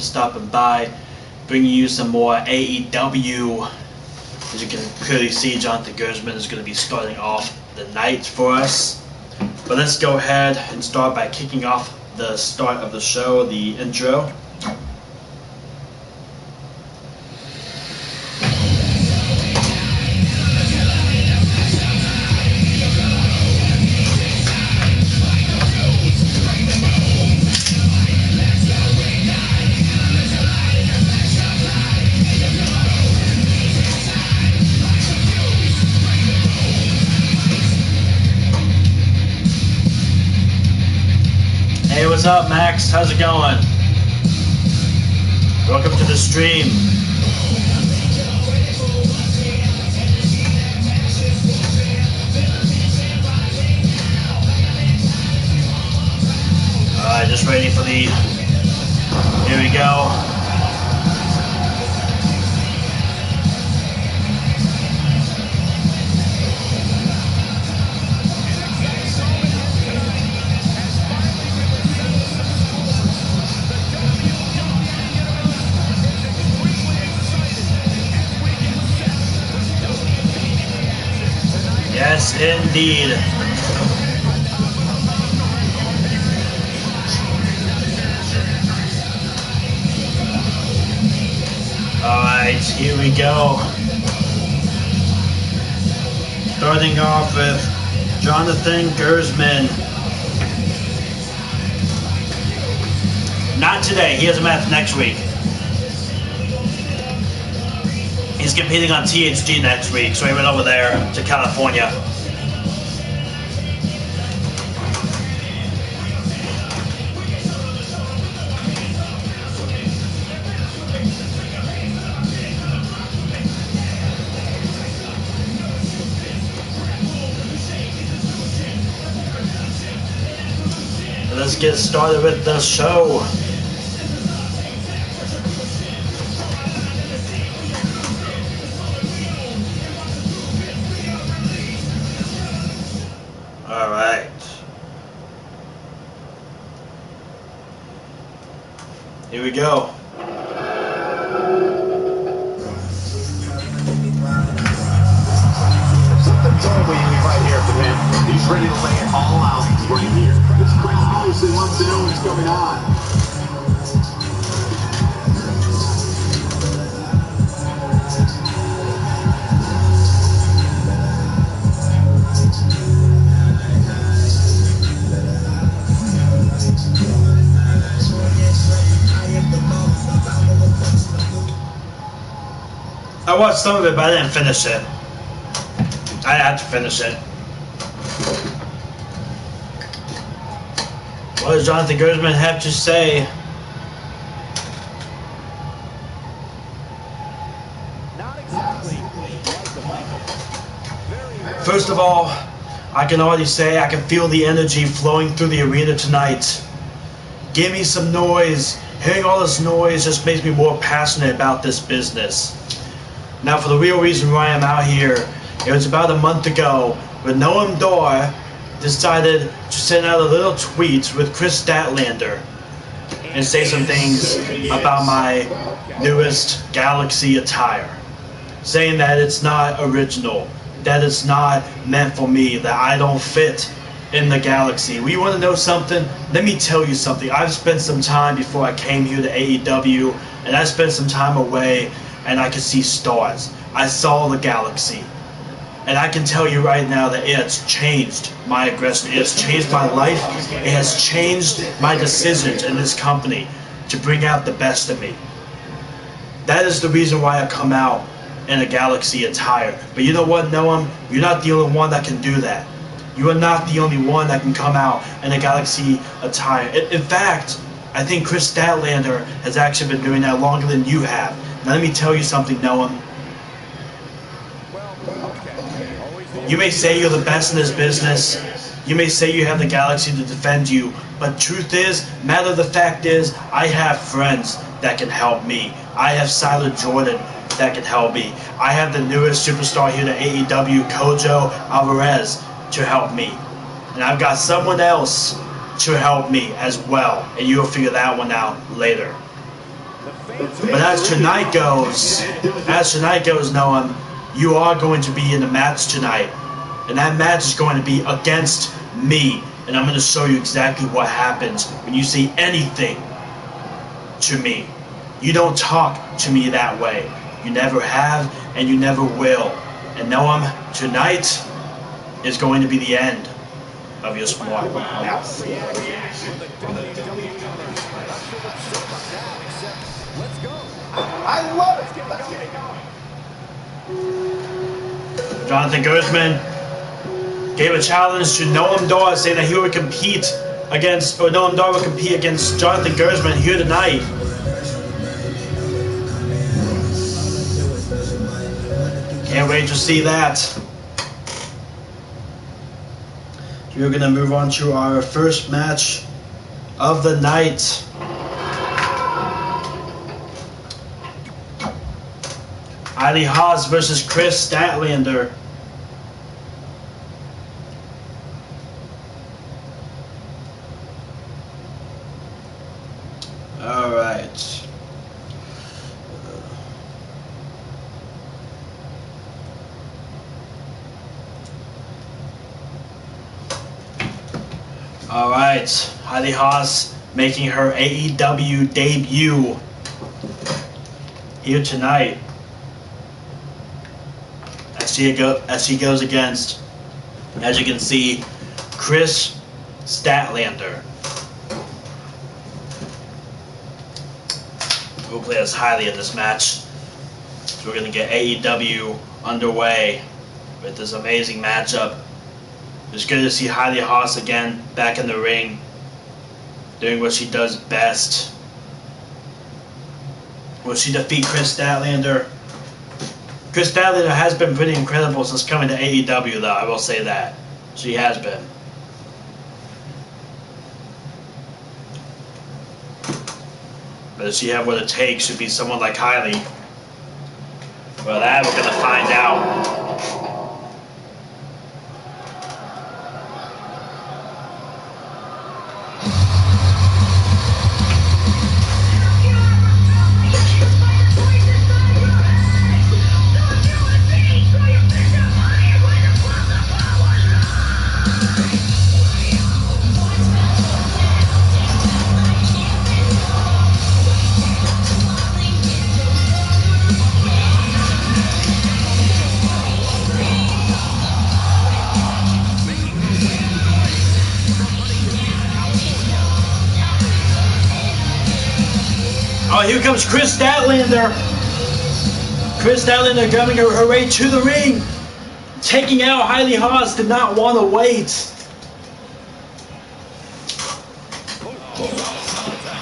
stopping by, bringing you some more AEW. As you can clearly see, Jonathan Gersmann is going to be starting off the night for us. But let's go ahead and start by kicking off the start of the show, the intro. Hey, what's up, Max? How's it going? Welcome to the stream. Alright, just waiting for the... Here we go. Yes, indeed. Alright, here we go. Starting off with Jonathan Gersmann. Not today, he has a match next week. He's competing on THG next week, so he went over there to California. Let's get started with the show. Here we go. Something told me right here from him. He's ready to lay it all out right here. This crowd obviously wants to know what's going on. I watched some of it, but I didn't finish it. I had to finish it. What does Jonathan Gersmann have to say? First of all, I can already say I can feel the energy flowing through the arena tonight. Give me some noise. Hearing all this noise just makes me more passionate about this business. Now, for the real reason why I'm out here, it was about a month ago when NOAM decided to send out a little tweet with KRIS Statlander and say some things about my newest Galaxy attire, saying that it's not original, that it's not meant for me, that I don't fit in the Galaxy. We want to know something? Let me tell you something. I've spent some time before I came here to AEW, and I spent some time away, and I could see stars. I saw the Galaxy. And I can tell you right now that it has changed my aggression. It has changed my life. It has changed my decisions in this company to bring out the best of me. That is the reason why I come out in a Galaxy attire. But you know what, Noam? You're not the only one that can do that. You are not the only one that can come out in a Galaxy attire. In fact, I think KRIS Statlander has actually been doing that longer than you have. Now let me tell you something, Noam. You may say you're the best in this business. You may say you have the Galaxy to defend you. But truth is, matter of the fact is, I have friends that can help me. I have Siler Jordan that can help me. I have the newest superstar here to AEW, Kojo Alvarez, to help me. And I've got someone else to help me as well. And you'll figure that one out later. But as tonight goes, Noam, you are going to be in the match tonight. And that match is going to be against me. And I'm going to show you exactly what happens when you say anything to me. You don't talk to me that way. You never have, and you never will. And Noam, tonight is going to be the end of your smart mouth. I love it. Let's get it going. Jonathan Gersmann gave a challenge to Noam Dar, saying that he would compete against, or Noam Dar would compete against Jonathan Gersmann here tonight. Can't wait to see that. We're gonna move on to our first match of the night. HAAS versus KRIS Statlander. All right. All right, HAAS making her AEW debut here tonight. As she goes against, as you can see, KRIS Statlander. We'll play as highly in this match. So we're gonna get AEW underway with this amazing matchup. It's good to see HAAS again back in the ring, doing what she does best. Will she defeat KRIS Statlander? KRIS Statlander has been pretty incredible since coming to AEW, though, I will say that. She has been. But does she have what it takes to be someone like HAYLEIGH? Well, that we're going to find out. Oh, here comes KRIS Statlander. KRIS Statlander coming her way to the ring. Taking out HAAS, did not want to wait.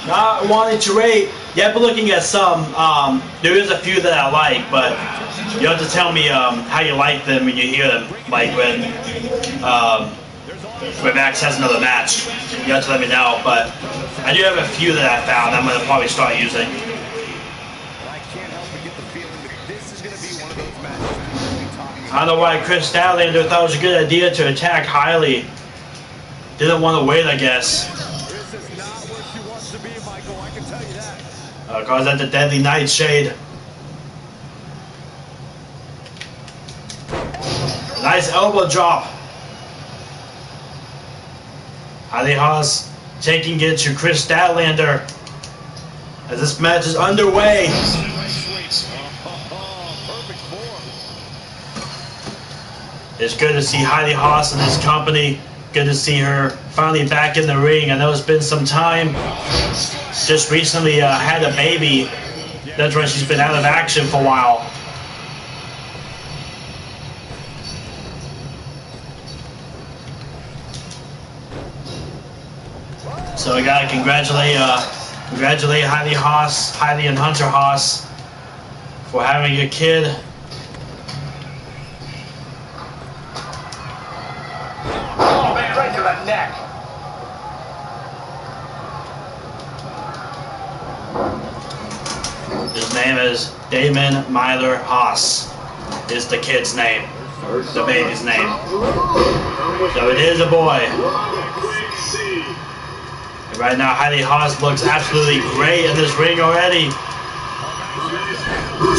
Not wanting to wait. Yeah, but looking at some, there is a few that I like, but you have to tell me how you like them when you hear them. Like when Max has another match. You have to let me know, but I do have a few that I found I'm going to probably start using. I don't know why KRIS Statlander thought it was a good idea to attack HAYLEIGh. Didn't want to wait, I guess. Calls that the Deadly Nightshade. Nice elbow drop. HAAS taking it to KRIS Statlander as this match is underway. It's good to see HAAS in this company. Good to see her finally back in the ring. I know it's been some time. Just recently had a baby. That's why she's been out of action for a while. So I gotta congratulate HAAS and Hunter Haas for having a kid. Oh man, right to the neck. His name is Damon Myler Haas. Is the kid's name, the baby's name. So it is a boy. And right now, HAAS looks absolutely great in this ring already.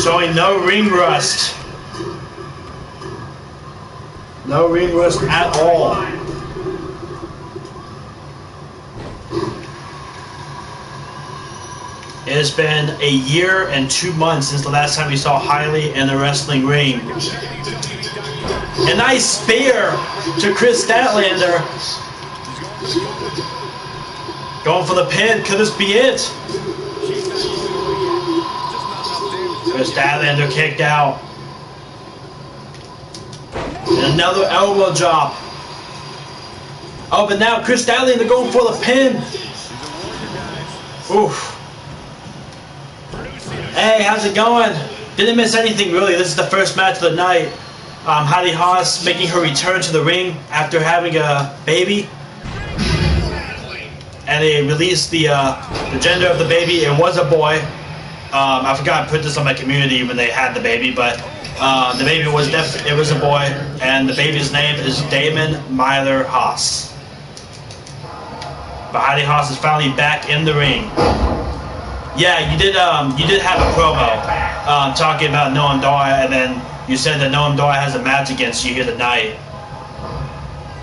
Showing no ring rust. No ring rust at all. It has been a year and 2 months since the last time we saw HAYLEIGH in the wrestling ring. A nice spear to KRIS Statlander. Going for the pin. Could this be it? KRIS Statlander kicked out. And another elbow drop. Oh, but now KRIS Statlander going for the pin. Oof. Hey, how's it going? Didn't miss anything really. This is the first match of the night. HAAS making her return to the ring after having a baby. And they released the gender of the baby. It was a boy. I forgot to put this on my community when they had the baby, but the baby was it was a boy, and the baby's name is Damon Myler HAAS. But HAAS is finally back in the ring. Yeah, you did have a promo talking about NOAM, and then you said that NOAM has a match against you here tonight.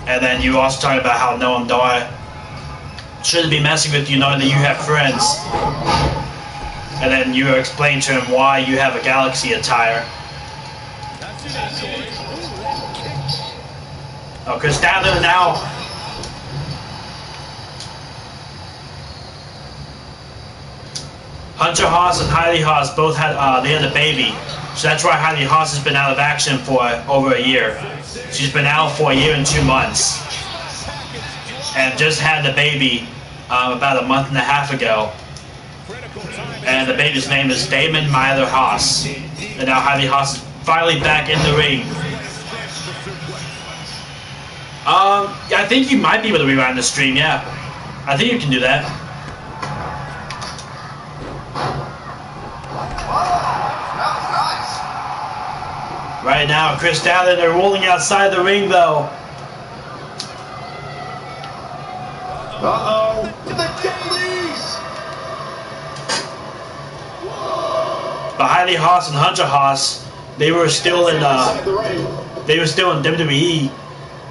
And then you also talked about how NOAM shouldn't be messing with you knowing that you have friends. And then you explained to him why you have a Galaxy attire. Oh, KRIS Statlander now. Hunter HAAS and HAYLEIGH both had they had a baby, so that's why HAYLEIGH has been out of action for over a year. She's been out for a year and 2 months, and just had the baby about a month and a half ago. And the baby's name is Damon Myler HAAS, and now HAYLEIGH is finally back in the ring. I think you might be able to rewind the stream. Yeah, I think you can do that. Right now, KRIS Statlander rolling outside the ring, though. Uh-oh. The Dailies! But HAYLEIGH HAAS and Hunter HAAS, they were still in WWE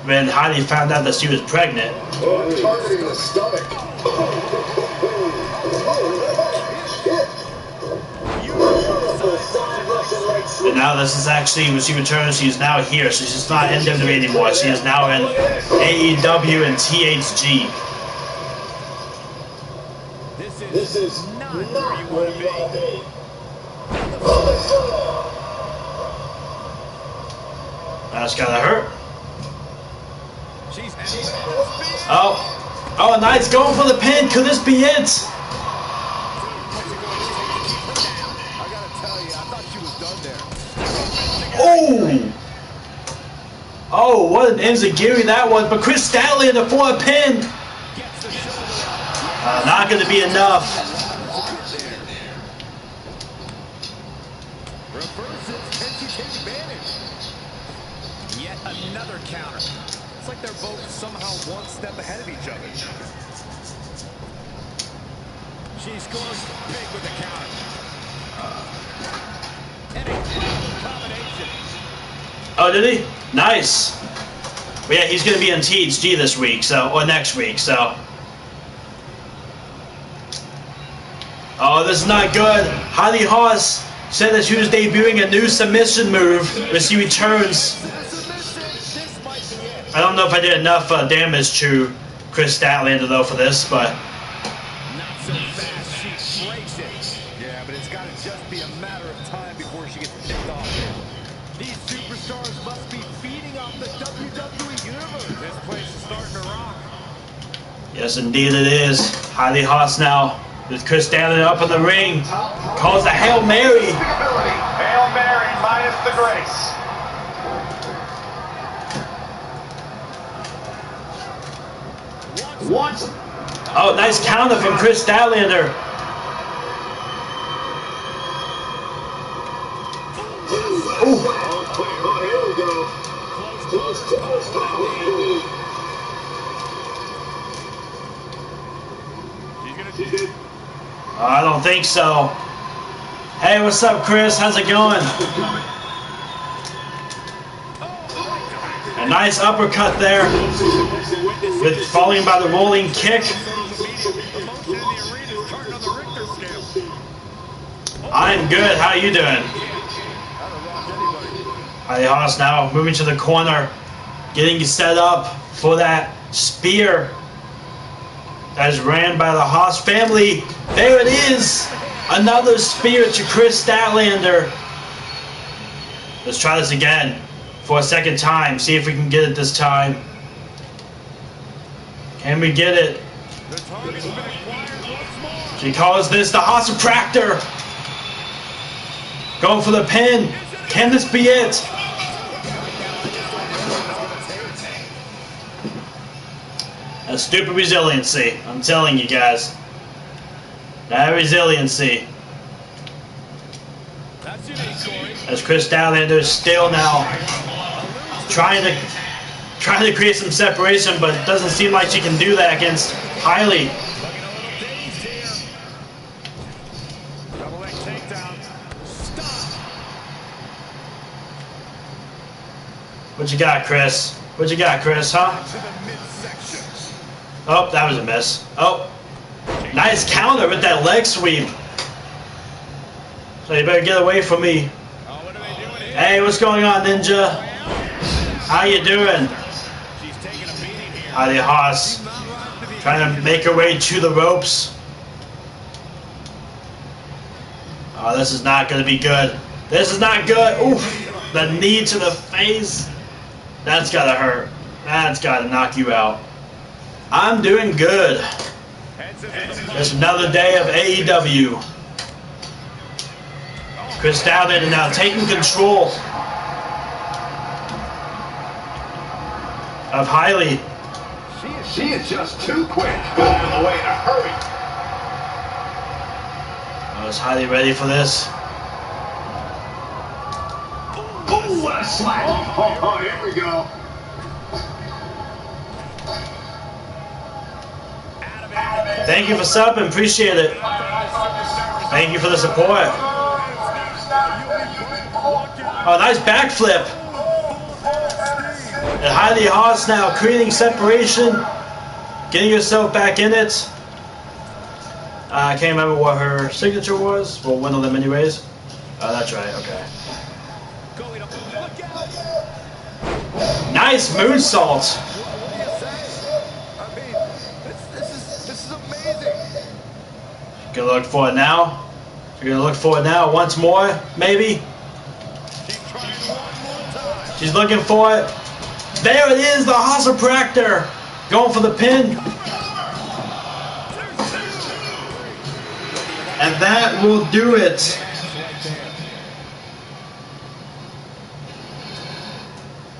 when HAYLEIGH found out that she was pregnant. Targeting the stomach. And now this is actually, when she returns, she's now here. So she's not in WWE anymore. She is now in AEW and THG. This is not where you want to be. That's gotta hurt. Oh, nice, going for the pin. Could this be it? Oh, what an enziguri that was. But KRIS Statlander for a pin. Not going to be enough. Yet another counter. It's like they're both somehow one step ahead of each other. She scores big with the counter. And a combination. Oh, did he? Nice. But yeah, he's going to be on THG this week, or next week, so. Oh, this is not good. HAYLEIGH said that she was debuting a new submission move when she returns. I don't know if I did enough damage to KRIS Statlander, though, for this, but. Not so fast, she breaks it. Yeah, but it's got to just be a matter of time before she gets picked off here. These superstars must be feeding off the WWE Universe. This place is starting to rock. Yes, indeed it is. HAYLEIGH now with KRIS Statlander up in the ring. Calls a Hail Mary. Hail Mary minus the grace. What? Oh, nice counter from KRIS Statlander. Ooh. I don't think so. Hey, what's up, Chris? How's it going? A nice uppercut there, with following by the rolling kick. I'm good. How are you doing? HAAS now moving to the corner, getting set up for that spear that is ran by the HAAS family. There it is! Another spear to KRIS Statlander. Let's try this again for a second time. See if we can get it this time. Can we get it? She calls this the HAAS Tractor. Going for the pin. Can this be it? A stupid resiliency. I'm telling you guys. That resiliency. As KRIS Statlander is still now trying to create some separation, but it doesn't seem like she can do that against HAYLEIGH. What you got, Chris? What you got, Chris, huh? Oh, that was a miss. Oh, nice counter with that leg sweep. So you better get away from me. Hey, what's going on, Ninja? How you doing? HAAS trying to make her way to the ropes. Oh, this is not going to be good. This is not good. Oof, the knee to the face. That's got to hurt. That's got to knock you out. I'm doing good. It's another day of AEW. KRIS Statlander now taking control of HAYLEIGH. She is just too quick. Got out of the way in a hurry. Oh, is HAYLEIGh ready for this? Ooh, what a slap. Oh, here we go. Thank you for subbing. Appreciate it. Thank you for the support. Oh, nice backflip. And HAAS now creating separation, getting herself back in it. I can't remember what her signature was. We'll win them anyways. Oh, that's right. Okay. Nice moonsault. This is amazing. Gonna look for it now. You're gonna look for it now once more, maybe. She's looking for it. There it is, the HAAS Tractor. Going for the pin. And that will do it.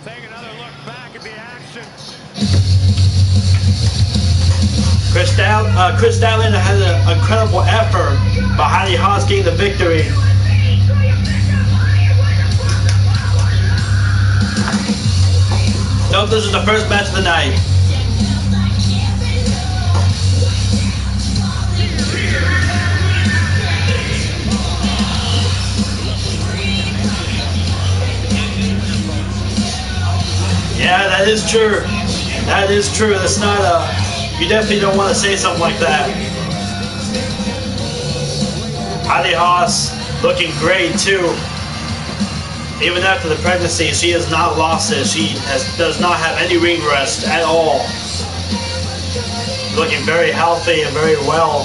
Take another look back at the action. KRIS Statlander had an incredible effort behind HAAS getting the victory. Nope, this is the first match of the night. Yeah, that is true. That is true. That's not you definitely don't want to say something like that. HAAS looking great too. Even after the pregnancy, she has not lost it. She does not have any ring rust at all. Looking very healthy and very well.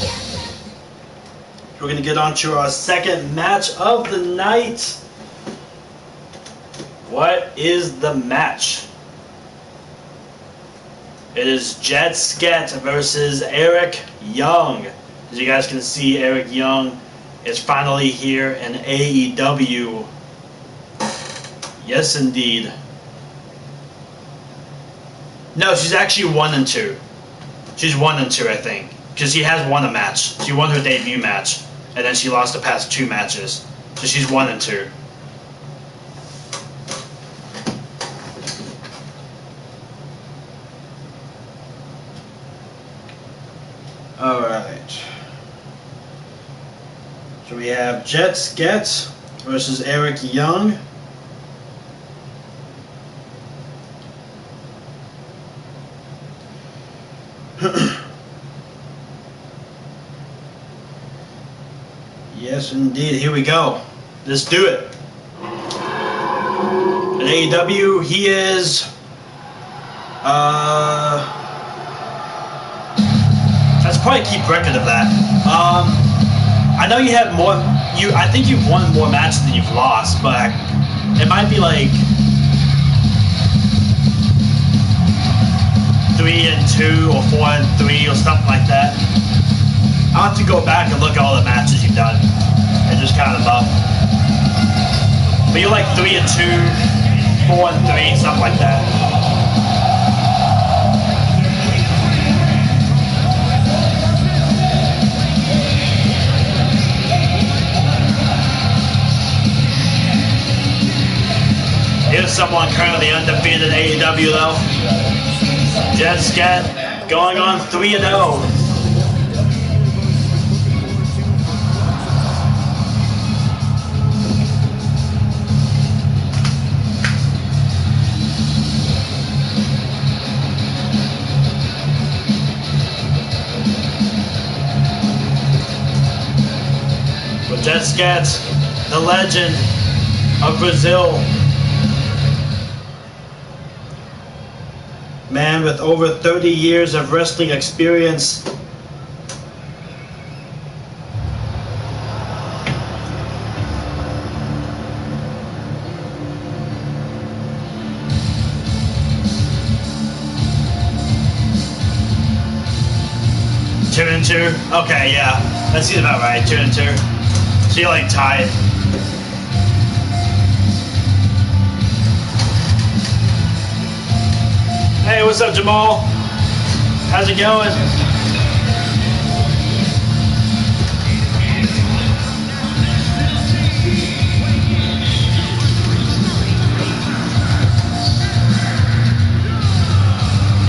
We're going to get on to our second match of the night. What is the match? It is JETT SKETT versus Eric Young. As you guys can see, Eric Young is finally here in AEW. Yes, indeed. No, she's actually 1-2. She's 1-2, I think, because she has won a match. She won her debut match, and then she lost the past 2 matches. So she's 1-2. All right. So we have SKETT versus Eric Young. Yes, indeed. Here we go. Let's do it. In AEW, he is. Let's probably keep record of that. I know you have more. I think you've won more matches than you've lost, but it might be like 3-2 or 4-3 or something like that. I'll have to go back and look at all the matches you've done and just count them up. But you're like 3-2, 4-3, something like that. Here's someone currently undefeated in AEW though. SKETT going on 3-0. With SKETT, the legend of Brazil. Man with over 30 years of wrestling experience. Two and two? Okay, yeah. That seems about right. 2-2. So you're like tied. Hey, what's up, Jamal? How's it going?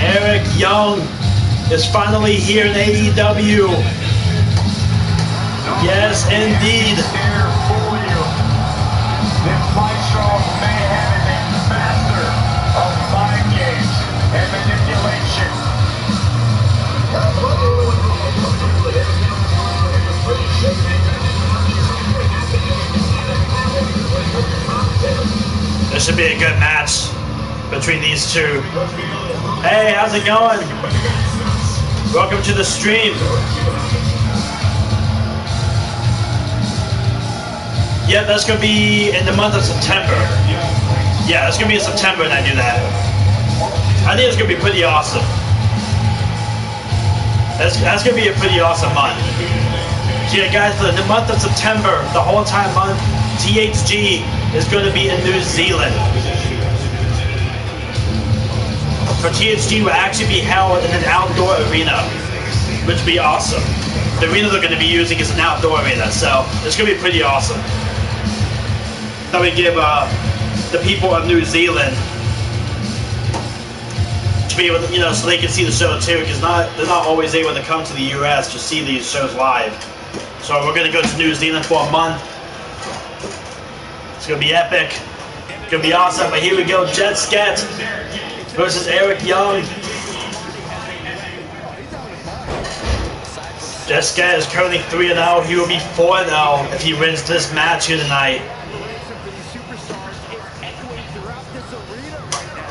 Eric Young is finally here in AEW. Yes, indeed. And manipulation. This should be a good match between these two. Hey, how's it going? Welcome to the stream. Yeah, that's going to be in the month of September. Yeah, that's going to be in September when I do that. I think it's going to be pretty awesome. That's going to be a pretty awesome month. So yeah, guys, for the month of September, the whole entire month, THG is going to be in New Zealand. For THG will actually be held in an outdoor arena, which will be awesome. The arena they're going to be using is an outdoor arena, so it's going to be pretty awesome. That we give the people of New Zealand to be able to, so they can see the show too, because they're not always able to come to the US to see these shows live. So we're going to go to New Zealand for a month. It's going to be epic. It's going to be awesome. But here we go, SKETT versus Eric Young. SKETT is currently 3-0. He will be 4-0 if he wins this match here tonight.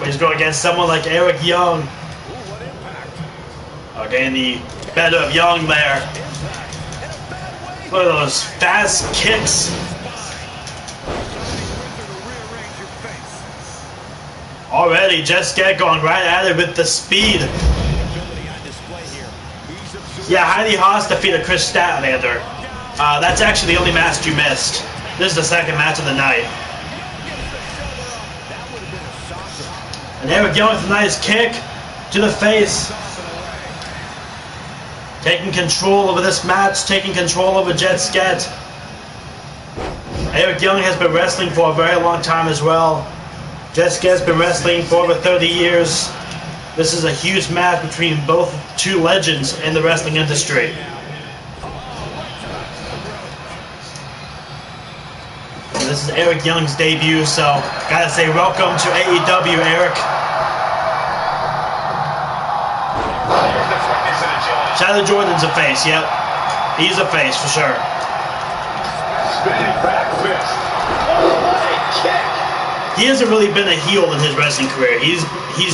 He's going against someone like Eric Young. Getting the better of Young there. Look at those fast kicks. Already, SKETT going right at it with the speed. Yeah, HAAS defeated KRIS STATLANDER. That's actually the only match you missed. This is the second match of the night. And Eric Young with a nice kick to the face. Taking control over this match, taking control over SKETT. Eric Young has been wrestling for a very long time as well. SKETT's been wrestling for over 30 years. This is a huge match between both two legends in the wrestling industry. This is Eric Young's debut, so gotta say welcome to AEW, Eric. Tyler Jordan's a face, yep. He's a face for sure. Spinning back fist. He hasn't really been a heel in his wrestling career. He's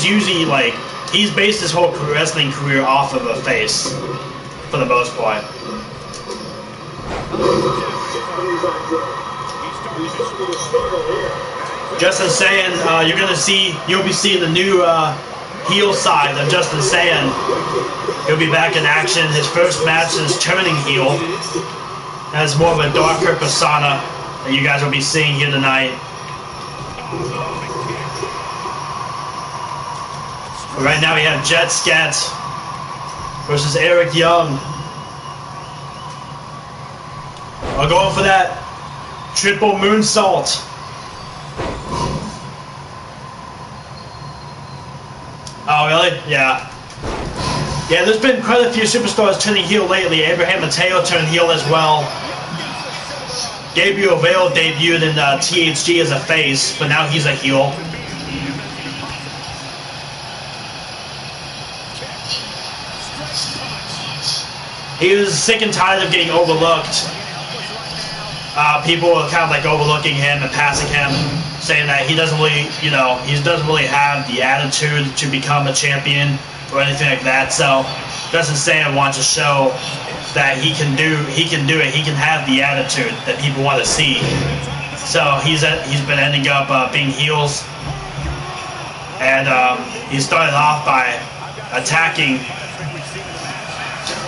usually like, he's based his whole wrestling career off of a face, for the most part. Justin saying you'll be seeing the new heel side of Justin saying. He'll be back in action. His first match since turning heel. Has more of a darker persona that you guys will be seeing here tonight. Right now we have Jett SKETT versus Eric Young. We're going for that triple moonsault. Oh, really? Yeah. Yeah, there's been quite a few superstars turning heel lately. Abraham Mateo turned heel as well. Gabriel Vale debuted in THG as a face, but now he's a heel. He was sick and tired of getting overlooked. People were kind of like overlooking him and passing him, saying that he doesn't really, he doesn't really have the attitude to become a champion or anything like that. So Justin Sam wants to show that he can do it. He can have the attitude that people want to see. So he's been ending up being heels, and he started off by attacking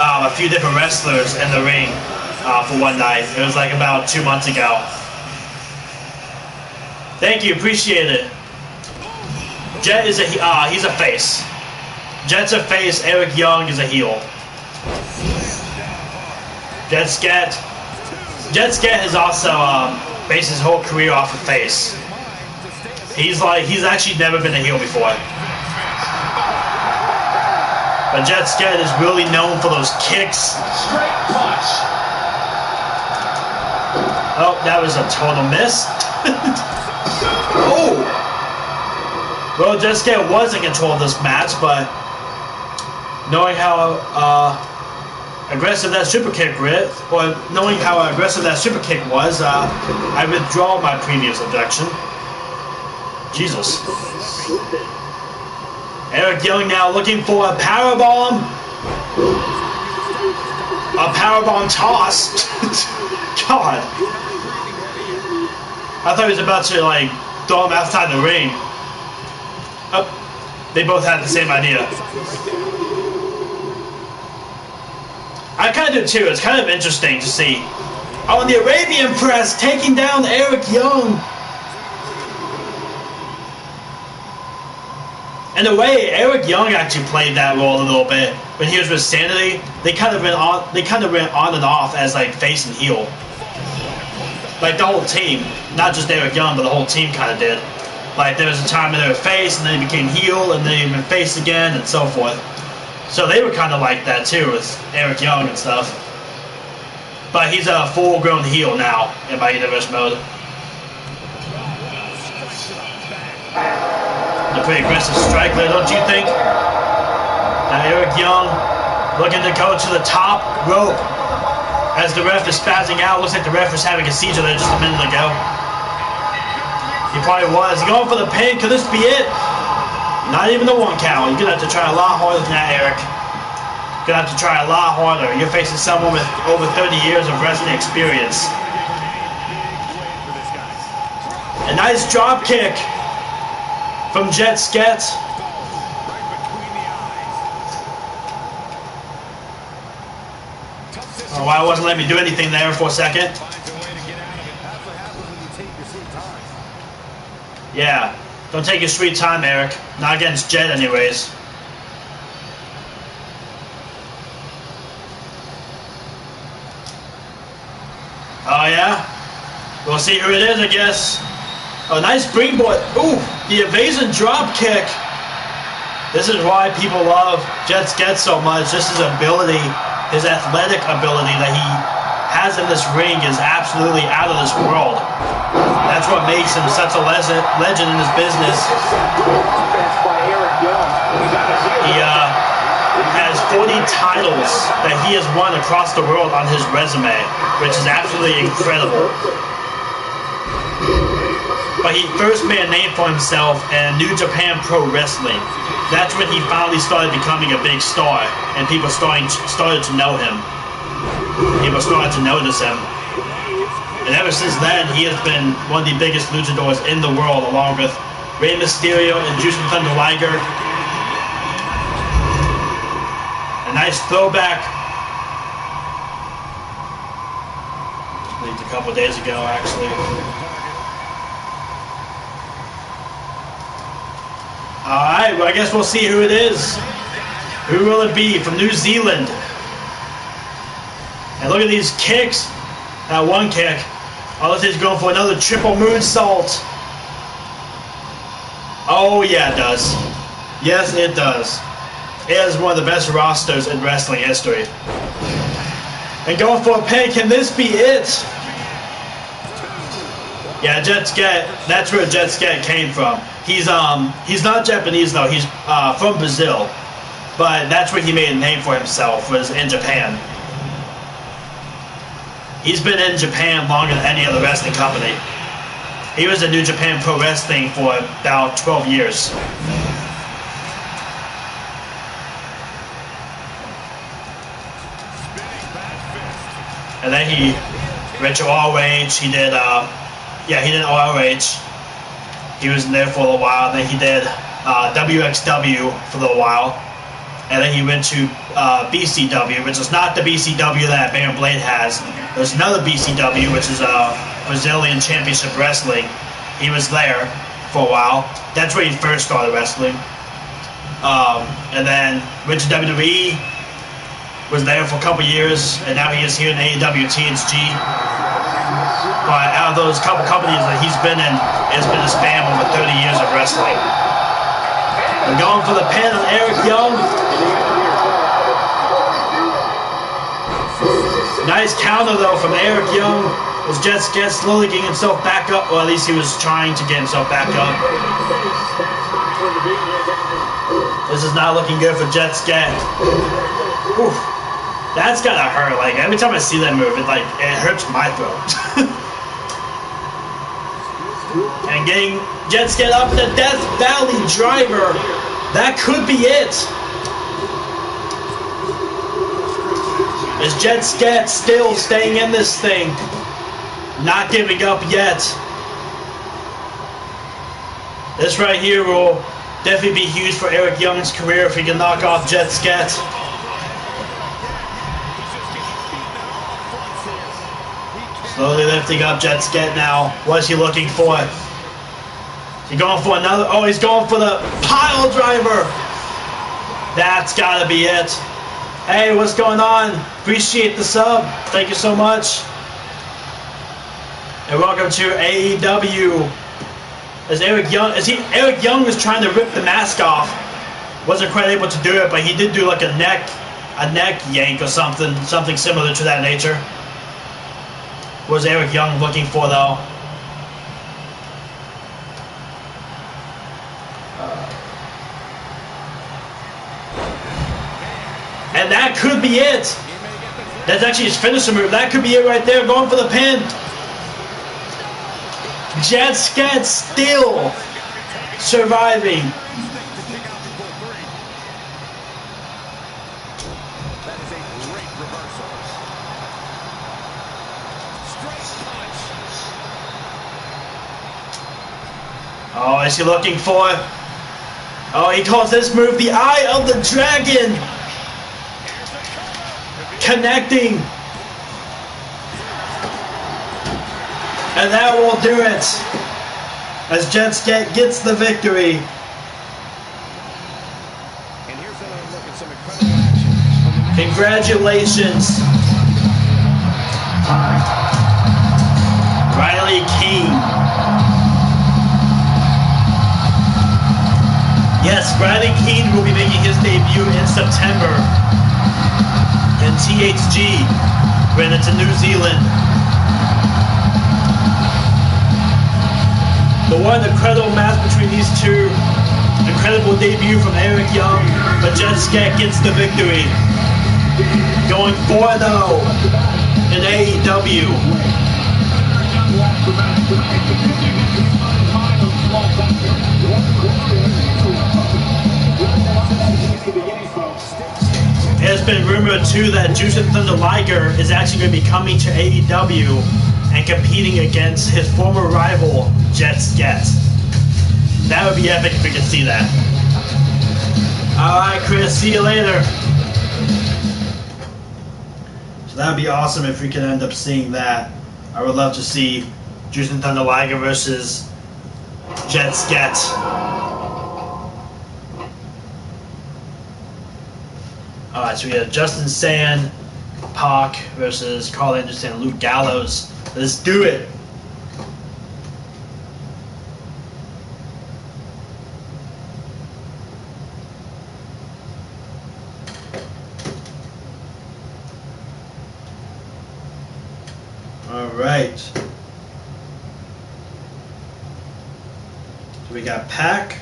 a few different wrestlers in the ring for one night. It was like about 2 months ago. Thank you, appreciate it. Jett is he's a face. Jett's a face. Eric Young is a heel. Jett SKETT is also based his whole career off of face. He's actually never been a heel before. But Jett SKETT is really known for those kicks. Straight punch. Oh, that was a total miss. Oh! Well, Jett SKETT was in control of this match, but knowing how aggressive that super kick was, I withdraw my previous objection. Jesus. Eric Young now looking for a powerbomb. A powerbomb toss. God. I thought he was about to like throw him outside the ring. Oh, they both had the same idea. I kind of do too. It's kind of interesting to see. On the Arabian press, taking down Eric Young. In a way, Eric Young actually played that role a little bit when he was with Sanity. They kind of went on and off as like face and heel. Like the whole team, not just Eric Young, but the whole team kind of did. Like there was a time when they were face, and then they became heel, and then they went face again, and so forth. So they were kind of like that too, with Eric Young and stuff. But he's a full-grown heel now in my universe mode. A pretty aggressive strike there, don't you think? Now Eric Young looking to go to the top rope as the ref is spazzing out. Looks like the ref was having a seizure there just a minute ago. He probably was. Going for the pin. Could this be it? Not even the 1 count. You're going to have to try a lot harder than that, Eric. You're going to have to try a lot harder. You're facing someone with over 30 years of wrestling experience. A nice drop kick from Jett SKETT. Oh, why wasn't letting me do anything there for a second? Yeah, don't take your sweet time, Eric. Not against Jett, anyways. Oh, yeah? We'll see who it is, I guess. Oh, nice springboard. Ooh, the evasion drop kick. This is why people love Jett SKETT so much. Just his ability, his athletic ability that he has in this ring is absolutely out of this world. That's what makes him such a legend in his business. He has 40 titles that he has won across the world on his resume, which is absolutely incredible. But he first made a name for himself in New Japan Pro Wrestling. That's when he finally started becoming a big star, and people started to know him. People started to notice him. And ever since then, he has been one of the biggest luchadors in the world, along with Rey Mysterio and Jushin Thunder Liger. A nice throwback. Leaked a couple days ago, actually. Alright, well, I guess we'll see who it is. Who will it be from New Zealand? And look at these kicks. That one kick. Oh, looks like he's going for another triple moonsault. Oh, yeah, it does. Yes, it does. It is one of the best rosters in wrestling history. And going for a pin. Can this be it? Yeah, Jet Skett. That's where Jet Skett came from. He's not Japanese though. He's from Brazil, but that's where he made a name for himself, was in Japan. He's been in Japan longer than any other wrestling company. He was in New Japan Pro Wrestling for about 12 years. And then he went to ROH. He did, he did ROH. He was in there for a little while. Then he did WXW for a little while. And then he went to BCW, which is not the BCW that Baron Blade has. There's another BCW, which is Brazilian Championship Wrestling. He was there for a while. That's where he first started wrestling. And then went to WWE, was there for a couple years, and now he is here in AEW THG. But out of those couple companies that he's been in, it's been a span of over 30 years of wrestling. We're going for the pin on Eric Young. Nice counter though from Eric Young. As Jet Skett slowly getting himself back up, or at least he was trying to get himself back up. This is not looking good for Jet Skett. Oof. That's gotta hurt. Like every time I see that move, it hurts my throat. And getting Jet Skett up in the Death Valley driver. That could be it. Is Jet Skett still staying in this thing? Not giving up yet. This right here will definitely be huge for Eric Young's career if he can knock off Jet Skett. Slowly lifting up Jet Skett now. What is he looking for? Is he going for another? Oh, he's going for the pile driver. That's gotta be it. Hey, what's going on? Appreciate the sub. Thank you so much. And welcome to AEW. Eric Young was trying to rip the mask off. Wasn't quite able to do it, but he did do like a neck yank or something similar to that nature. What was Eric Young looking for though? And that could be it. That's actually his finisher move. That could be it right there. Going for the pin. Jet Skett still surviving. Oh, is he looking for? Oh, he calls this move the Eye of the Dragon. Connecting. And that will do it. As Jet Skett gets the victory. Congratulations. Riley King. Yes, Riley King will be making his debut in September in THG, when it's in New Zealand. what an incredible match between these two. Incredible debut from Eric Young, but Jett SKETT gets the victory. Going 4-0 in AEW. It has been rumored too that Jushin Thunder Liger is actually going to be coming to AEW and competing against his former rival, Jett SKETT. That would be epic if we could see that. Alright, Chris, see you later. So that would be awesome if we could end up seeing that. I would love to see Jushin Thunder Liger versus Jett SKETT. Alright, so we have Justin Sand, Pac versus Carl Anderson and Luke Gallows. Let's do it. Alright. So we got Pac.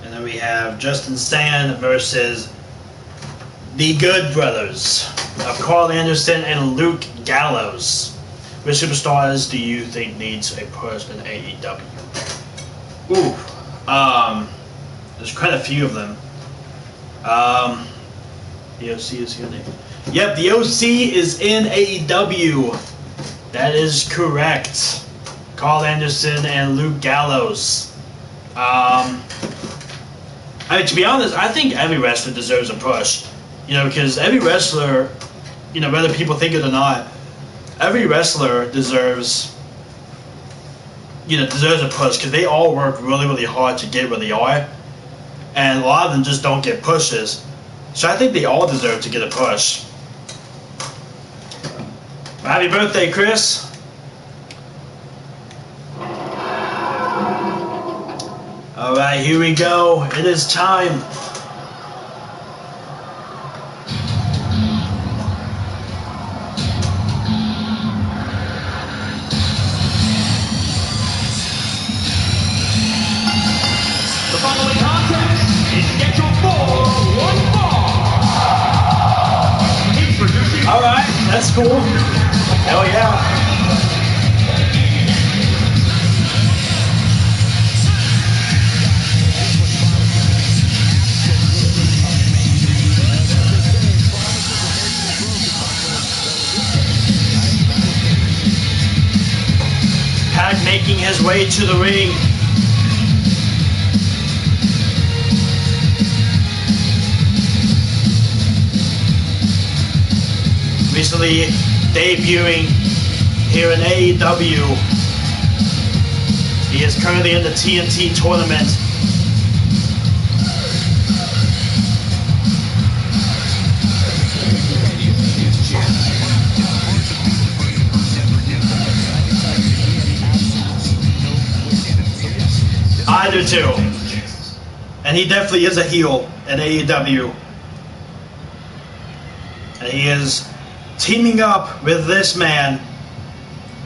And then we have Justin Sand versus the Good Brothers of Carl Anderson and Luke Gallows. Which superstars do you think needs a push in AEW? Ooh. There's quite a few of them. The OC is your name. Yep, the OC is in AEW. That is correct. Carl Anderson and Luke Gallows. I mean, to be honest, I think every wrestler deserves a push. You know, because every wrestler, you know, whether people think it or not, every wrestler deserves a push because they all work really, really hard to get where they are. And a lot of them just don't get pushes. So I think they all deserve to get a push. Happy birthday, Chris. Alright, here we go. It is time. The following contest is scheduled for one fall. Introducing. Alright, that's cool. Hell yeah. Pac making his way to the ring. Recently debuting here in AEW. He is currently in the TNT tournament. I do too. And he definitely is a heel in AEW. And he is teaming up with this man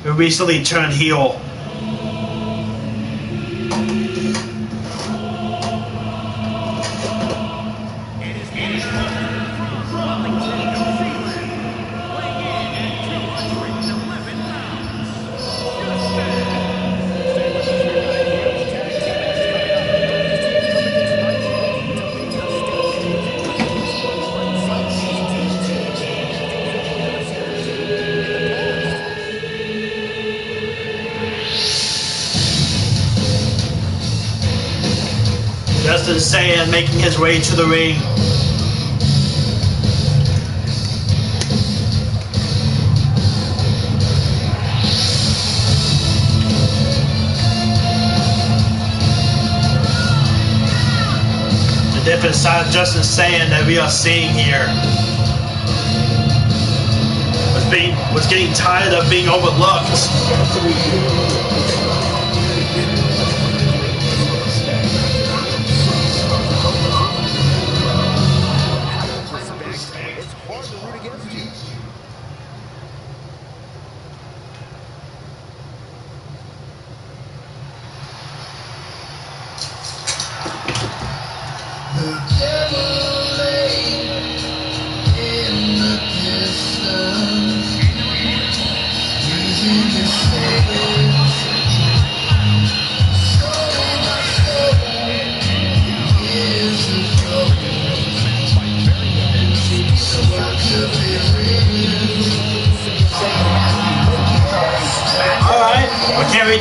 who recently turned heel. Justin Sand making his way to the ring. The different side of Justin Sand that we are seeing here was getting tired of being overlooked.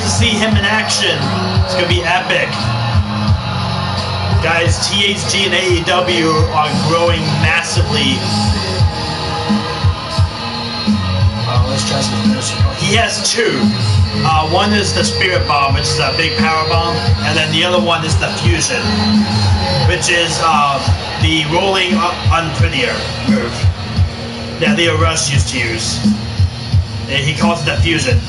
to see him in action. It's gonna be epic. Guys, THG and AEW are growing massively. Let's try some finishing. He has two. One is the Spirit Bomb, which is a big power bomb, and then the other one is the Fusion, which is the rolling unprettier move that Leo Rush used to use. He calls it the Fusion.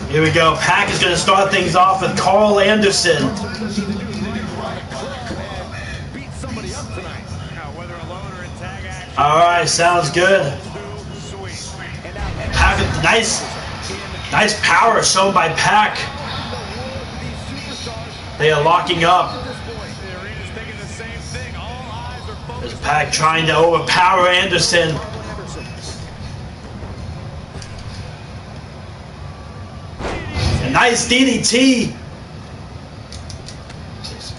Here we go. Pac is going to start things off with Carl Anderson. Alright, sounds good. Pac, nice power shown by Pac. They are locking up. There's Pac trying to overpower Anderson. Nice DDT.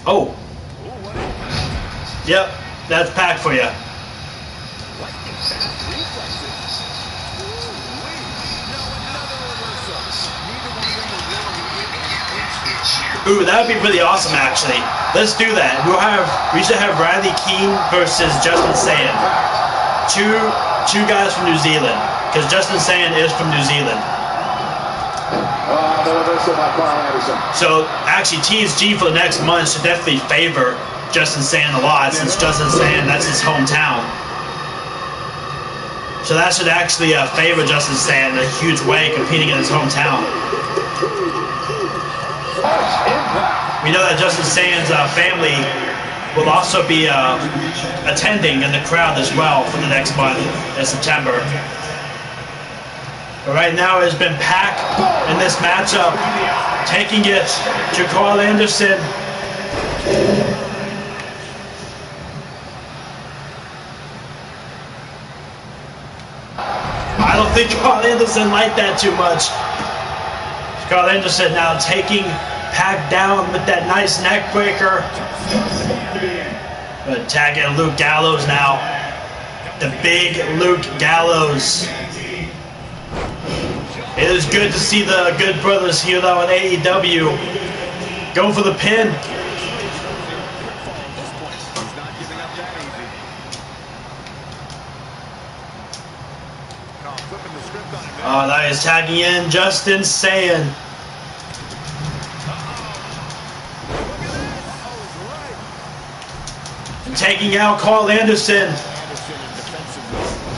Oh. Yep, that's Pac for you. Ooh, that would be pretty awesome, actually. Let's do that. We should have Riley Keane versus Justin Sand. Two guys from New Zealand, because Justin Sand is from New Zealand. So actually, TSG for the next month should definitely favor Justin Sand a lot, since Justin Sand, that's his hometown. So that should actually favor Justin Sand in a huge way, competing in his hometown. We know that Justin Sand's family will also be attending in the crowd as well for the next month in September. But right now it's been Pac in this matchup, taking it to Carl Anderson. I don't think Carl Anderson liked that too much. Carl Anderson now taking Pac down with that nice neck breaker. But tagging Luke Gallows now. The big Luke Gallows. It is good to see the Good Brothers here though in AEW. Going for the pin. Oh, that is tagging in Justin Sand. Taking out Carl Anderson.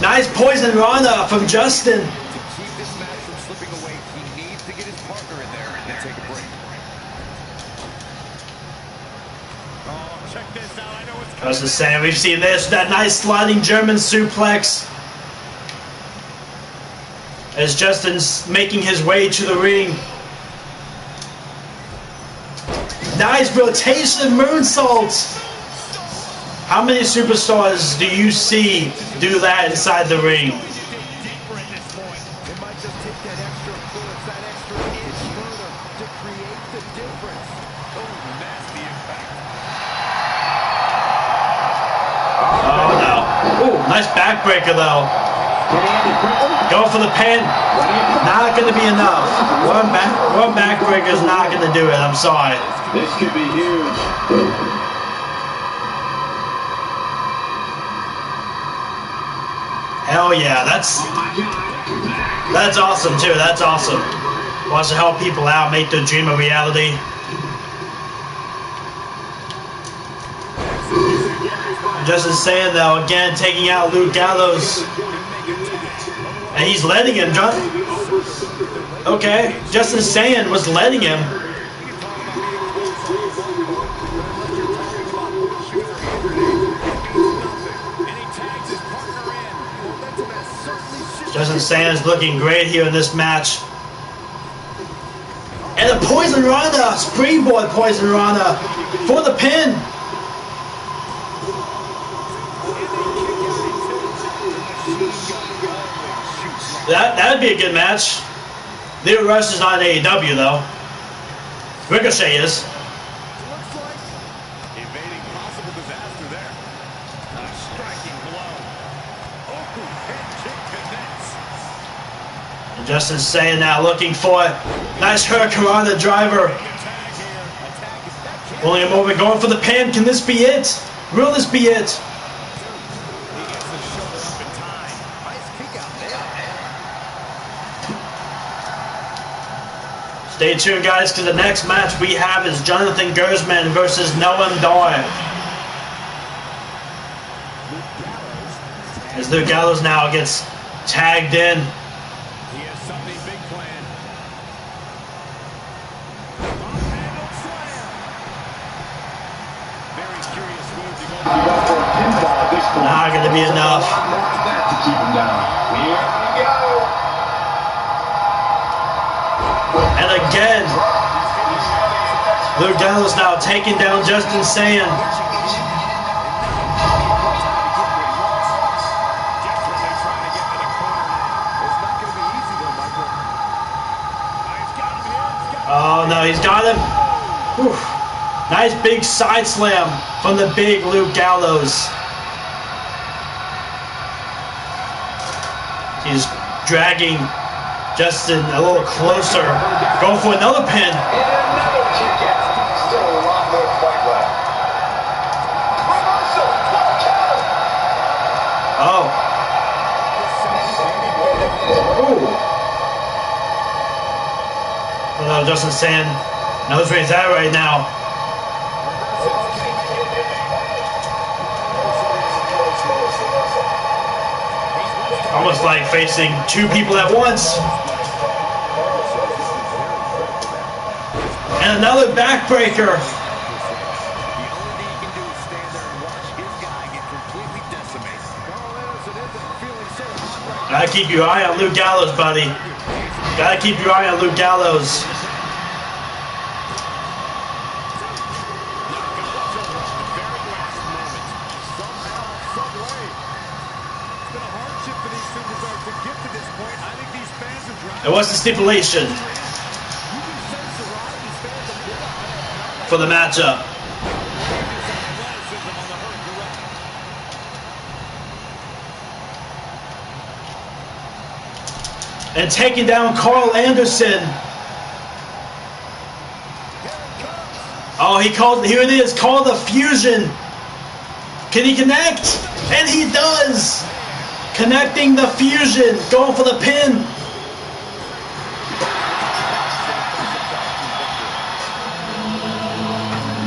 Nice poison rana from Justin. Justin Sand, we've seen this, that nice sliding German suplex. As Justin's making his way to the ring. Nice rotation moonsault. How many superstars do you see do that inside the ring? Oh no. Ooh, nice backbreaker though. Go for the pin. Not going to be enough. One backbreaker is not going to do it. I'm sorry. This could be huge. Hell yeah, that's awesome too. That's awesome. Wants to help people out, make their dream a reality. Justin Sand though, again taking out Luke Gallows. And he's letting him, John. Okay, Justin Sand was letting him. Justin Sand is looking great here in this match. And a poison rana, springboard poison rana for the pin. That would be a good match. Leo Rush is not in AEW though. Ricochet is. Looks like evading possible disaster there. A striking blow. Oh, head kick connects. And Justin saying now looking for it. Nice Hurricanrana driver. Attack here. Attack is that kick. Pulling him over, going for the pin. Can this be it? Will this be it? He gets the shoulder up in time. Nice kick out there. Stay tuned, guys, because the next match we have is Jonathan Gersmann versus NOAM. As Luke Gallows now gets tagged in. He has something big planned. Off-handle slam. Very curious move to go. Go for a pinfall at this point. Not going to be enough. A lot more than that to keep him down. Here we go. And again, Luke Gallows now taking down Justin Sand. Oh no, he's got him. Whew. Nice big side slam from the big Luke Gallows. He's dragging Justin a little closer. Going for another pin. And another kick out. Still a lot more fight left. Reversal. One count. Oh. Ooh. Well, Justin Sand knows where he's at right now. Almost like facing two people at once. And another backbreaker. The only thing he can do is stand there and watch his guy get completely decimated. Gotta keep your eye on Luke Gallows, buddy. Gotta keep your eye on Luke Gallows. And what's the stipulation for the matchup? And taking down Carl Anderson. Oh, he called, here it is, called the fusion. Can he connect? And he does. Connecting the fusion, going for the pin.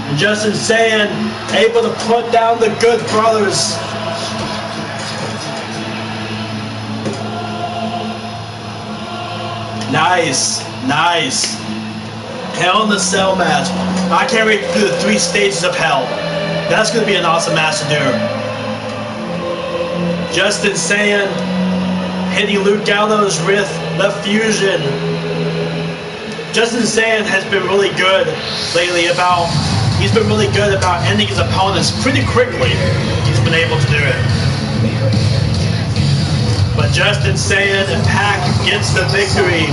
And Justin Sand able to put down the Good Brothers. Nice, nice. Hell in a Cell match. I can't wait through the 3 stages of hell. That's going to be an awesome match to do. Justin Sand hitting Luke Gallows with the fusion. Justin Sand has been really good lately about, he's been really good about ending his opponents pretty quickly. He's been able to do it. But Justin Sand and Pac gets the victory.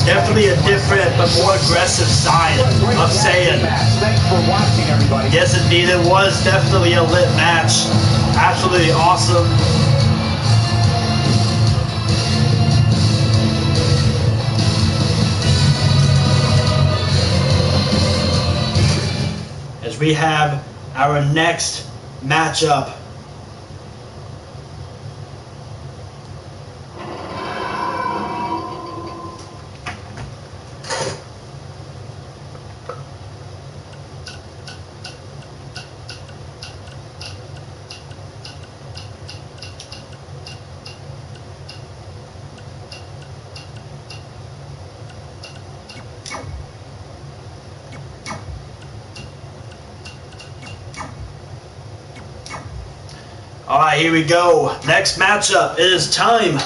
Definitely a different but more aggressive side of Sand. Thanks for watching, everybody. Yes, indeed, it was definitely a lit match. Absolutely awesome. As we have our next matchup. Alright, here we go. Next matchup. It is time.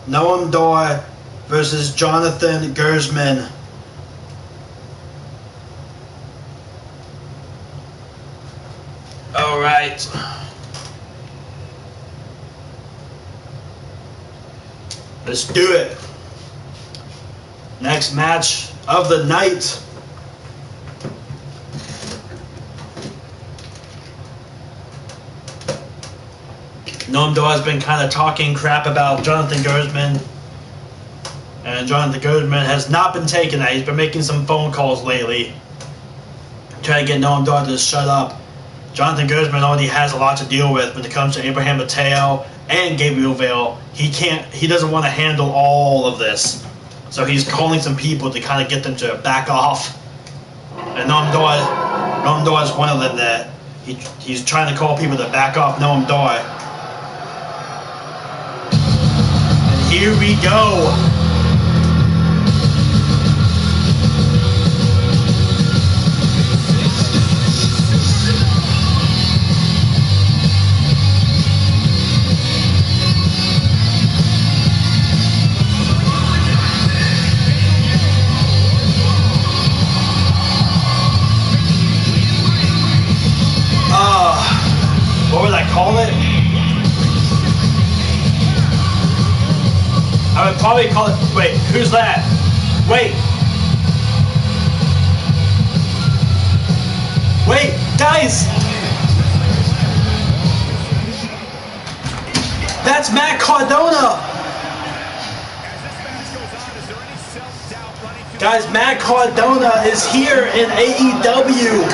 Noam Dar versus Jonathan Gersmann. Alright. Let's do it. Next match of the night. Noam Dar has been kind of talking crap about Jonathan GERSMANN, and Jonathan GERSMANN has not been taking that. He's been making some phone calls lately, trying to get Noam Dar to shut up. Jonathan GERSMANN already has a lot to deal with when it comes to Abraham Mateo and Gabriel Vale. He doesn't want to handle all of this, so he's calling some people to kind of get them to back off. And Noam Dar is one of them that he's trying to call people to back off Noam Dar. Here we go. What would I call it? I would probably call it. Wait, who's that? Wait, guys! That's Matt Cardona! Guys, Matt Cardona is here in AEW!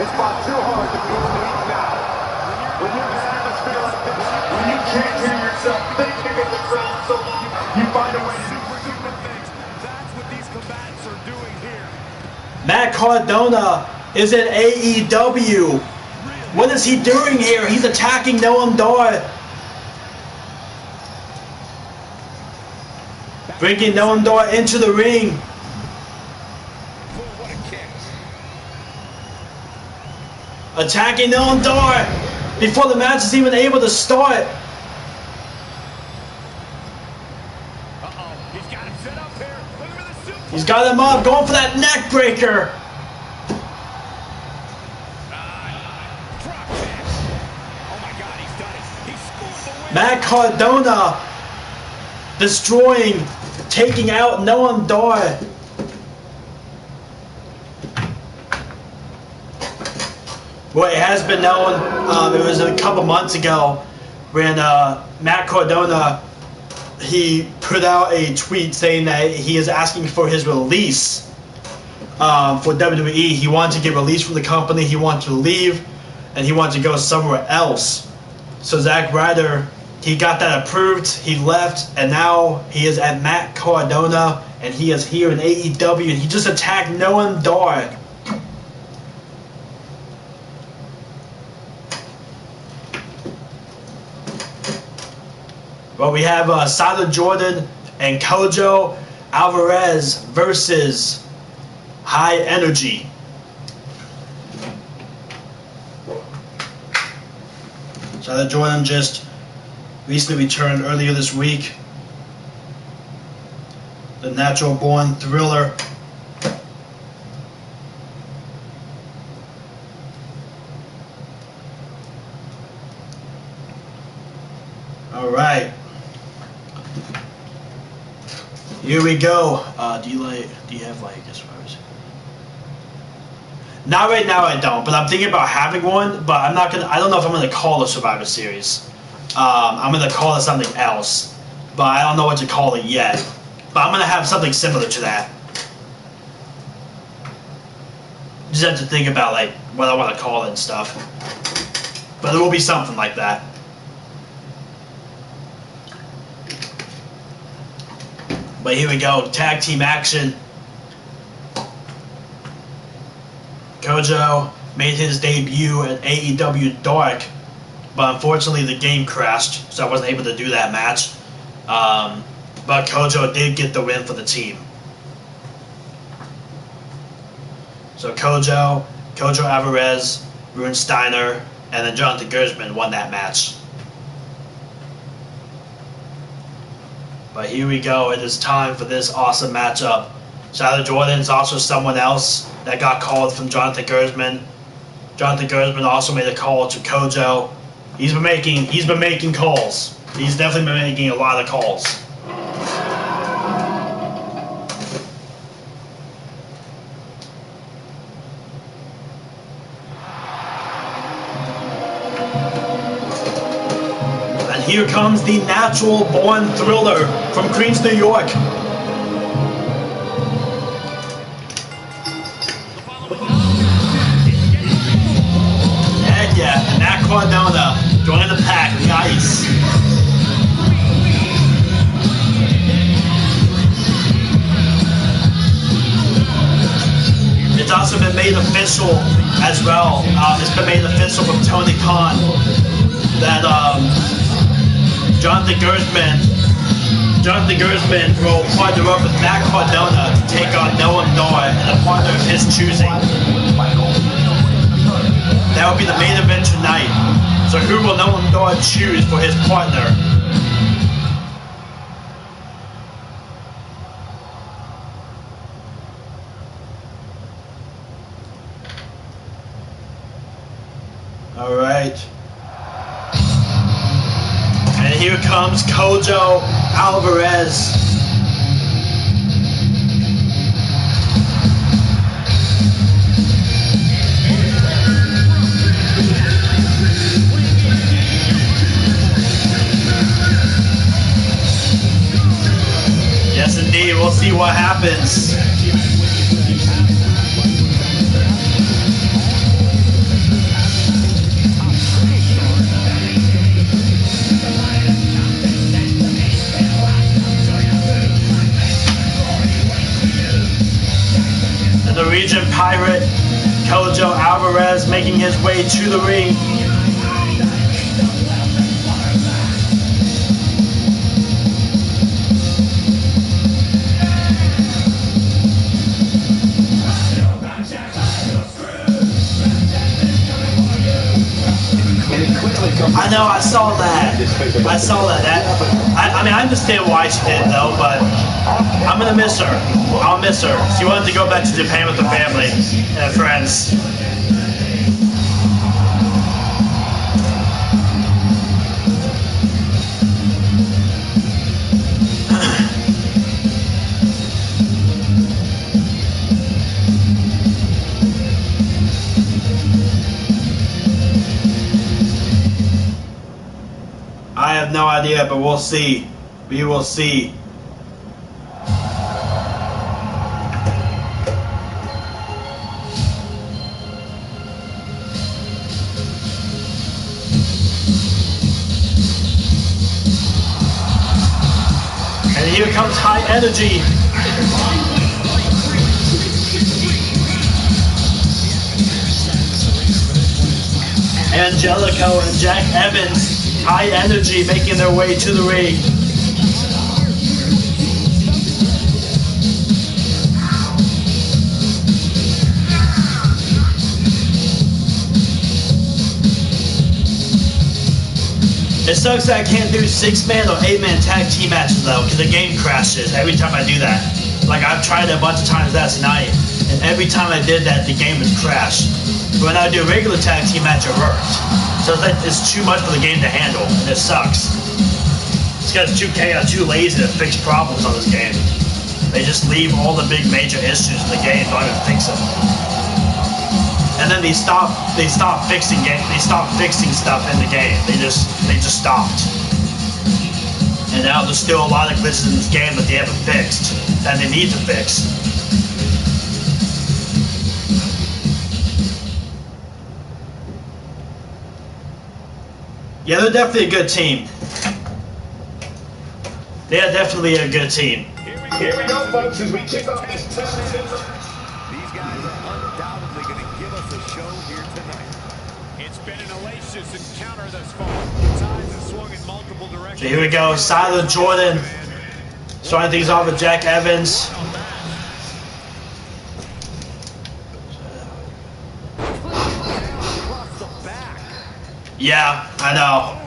It's fought too hard to beat me now. When you're in an atmosphere like this, when you can't hear yourself thinking in the crowd so long, you find a way to do stupid things. That's what these combatants are doing here. Matt Cardona is in AEW. What is he doing here? He's attacking Noam Dar. Bringing Noam Dar into the ring. Attacking Noam Dar before the match is even able to start. He's got him set up here. Look for the super. He's got him up, going for that neck breaker. Drop kick. Oh my God, he's done it. He scored the win. Matt Cardona destroying, taking out Noam Dar. Well, it has been known, it was a couple months ago when Matt Cardona, he put out a tweet saying that he is asking for his release for WWE. He wanted to get released from the company, he wanted to leave, and he wanted to go somewhere else. So Zack Ryder, he got that approved, he left, and now he is at Matt Cardona, and he is here in AEW, and he just attacked Noam Dar. Well, we have Silent Jordan and Kojo Alvarez versus High Energy. Silent Jordan just recently returned earlier this week. The Natural Born Thriller. All right. Here we go. Do you have like as far as? Not right now, I don't. But I'm thinking about having one. But I'm not gonna. I don't know if I'm gonna call it Survivor Series. I'm gonna call it something else. But I don't know what to call it yet. But I'm gonna have something similar to that. Just have to think about like what I want to call it and stuff. But it will be something like that. But here we go, tag team action. Kojo made his debut at AEW Dark, but unfortunately the game crashed, so I wasn't able to do that match. But Kojo did get the win for the team. So Kojo Alvarez, Ruben Steiner, and then Jonathan GERSMANN won that match. But here we go, it is time for this awesome matchup. Silent Jordan is also someone else that got called from Jonathan GERSMANN. Jonathan GERSMANN also made a call to Kojo. He's been making calls. He's definitely been making a lot of calls. And here comes the natural born thriller from Queens, New York. Heck yeah, and Matt Cardona joining the pack, nice. It's also been made official as well. It's been made official from Tony Khan that Jonathan Gersman will partner up with Matt Cardona to take on NOAM and a partner of his choosing. That will be the main event tonight. So who will NOAM choose for his partner? All right. And here comes Kojo Alvarez. Yes, indeed. We'll see what happens. The Norwegian Pirate, Kojo Alvarez, making his way to the ring. I know, I saw that. I mean, I understand why she did it though, but I'm gonna miss her. I'll miss her. She wanted to go back to Japan with her family and friends. I have no idea, but we'll see. We will see. And here comes High Energy. Angelico and Jack Evans. High Energy making their way to the ring. It sucks that I can't do 6-man or 8-man tag team matches though, because the game crashes every time I do that. Like I've tried it a bunch of times last night, and every time I did that, the game would crash. But when I do a regular tag team match, it works. So it's like it's too much for the game to handle, and it sucks. It's because 2K are too lazy to fix problems on this game. They just leave all the big major issues in the game, don't even fix them. And then they stop fixing stuff in the game. They just stopped. And now there's still a lot of glitches in this game that they haven't fixed, that they need to fix. Yeah, they're definitely a good team. They are definitely a good team. Here we go, folks, as we kick off this test. These guys are undoubtedly going to give us a show here tonight. It's been an hellacious encounter thus far. The tides have swung in multiple directions. So here we go, Silent Jordan starting things off with Jack Evans. Yeah, I know.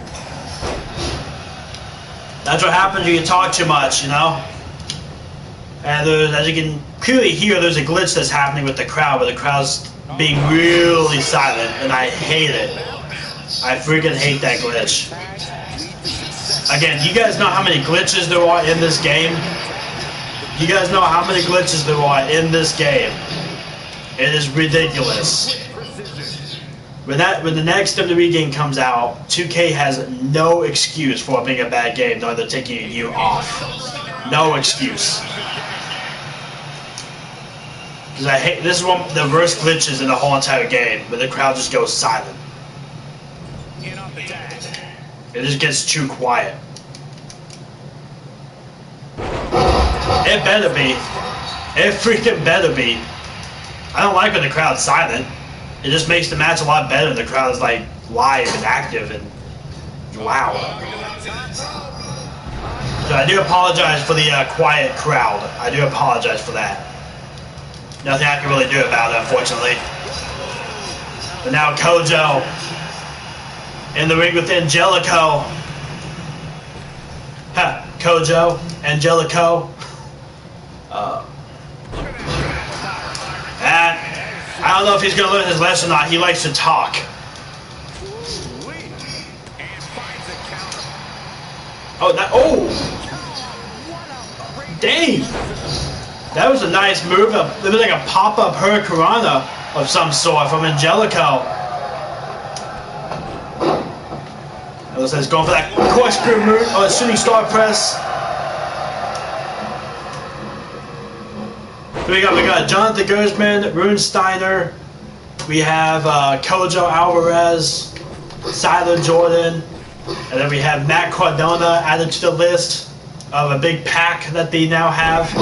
That's what happens when you talk too much, you know? And as you can clearly hear, there's a glitch that's happening with the crowd, where the crowd's being really silent, and I hate it. I freaking hate that glitch. Again, you guys know how many glitches there are in this game? You guys know how many glitches there are in this game? It is ridiculous. When the next WWE game comes out, 2K has no excuse for being a bad game, though they're taking a year off. No excuse. Because I hate, this is one of the worst glitches in the whole entire game, where the crowd just goes silent. It just gets too quiet. It better be. It freaking better be. I don't like when the crowd's silent. It just makes the match a lot better when the crowd is like live and active and loud. So I do apologize for the quiet crowd. I do apologize for that. Nothing I can really do about it, unfortunately. But now Kojo in the ring with Angelico. Huh, Kojo, Angelico. I don't know if he's going to learn his lesson or not. He likes to talk. Oh, that, oh! Dang! That was a nice move. It was like a pop-up hurricanrana of some sort from Angelico. It looks like he's going for that corkscrew move, or shooting star press. We got Jonathan Gersmann, Rune Steiner. We have Kojo Alvarez, Siler Jordan, and then we have Matt Cardona added to the list of a big pack that they now have.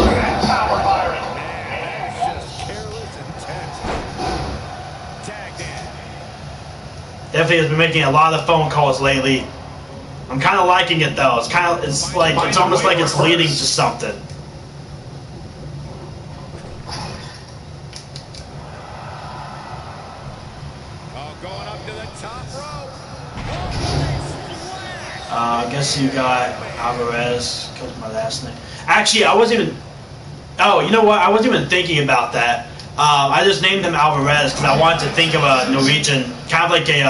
Definitely has been making a lot of phone calls lately. I'm kind of liking it though. It's almost like it's leading to something. I guess you got Alvarez, because my last name. Actually, I wasn't even. Oh, you know what? I wasn't even thinking about that. I just named him Alvarez because I wanted to think of a Norwegian, kind of like a.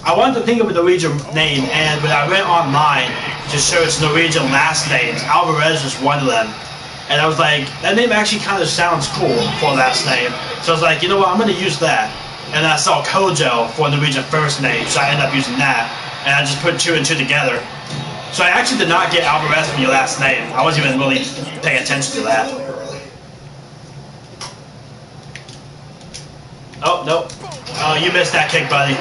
I wanted to think of a Norwegian name, and when I went online to search Norwegian last names, Alvarez was one of them. And I was like, that name actually kind of sounds cool for a last name. So I was like, you know what? I'm going to use that. And I saw Kojo for a Norwegian first name, so I ended up using that. And I just put two and two together. So I actually did not get Alvarez from your last name. I wasn't even really paying attention to that. Oh, nope. Oh, you missed that kick, buddy.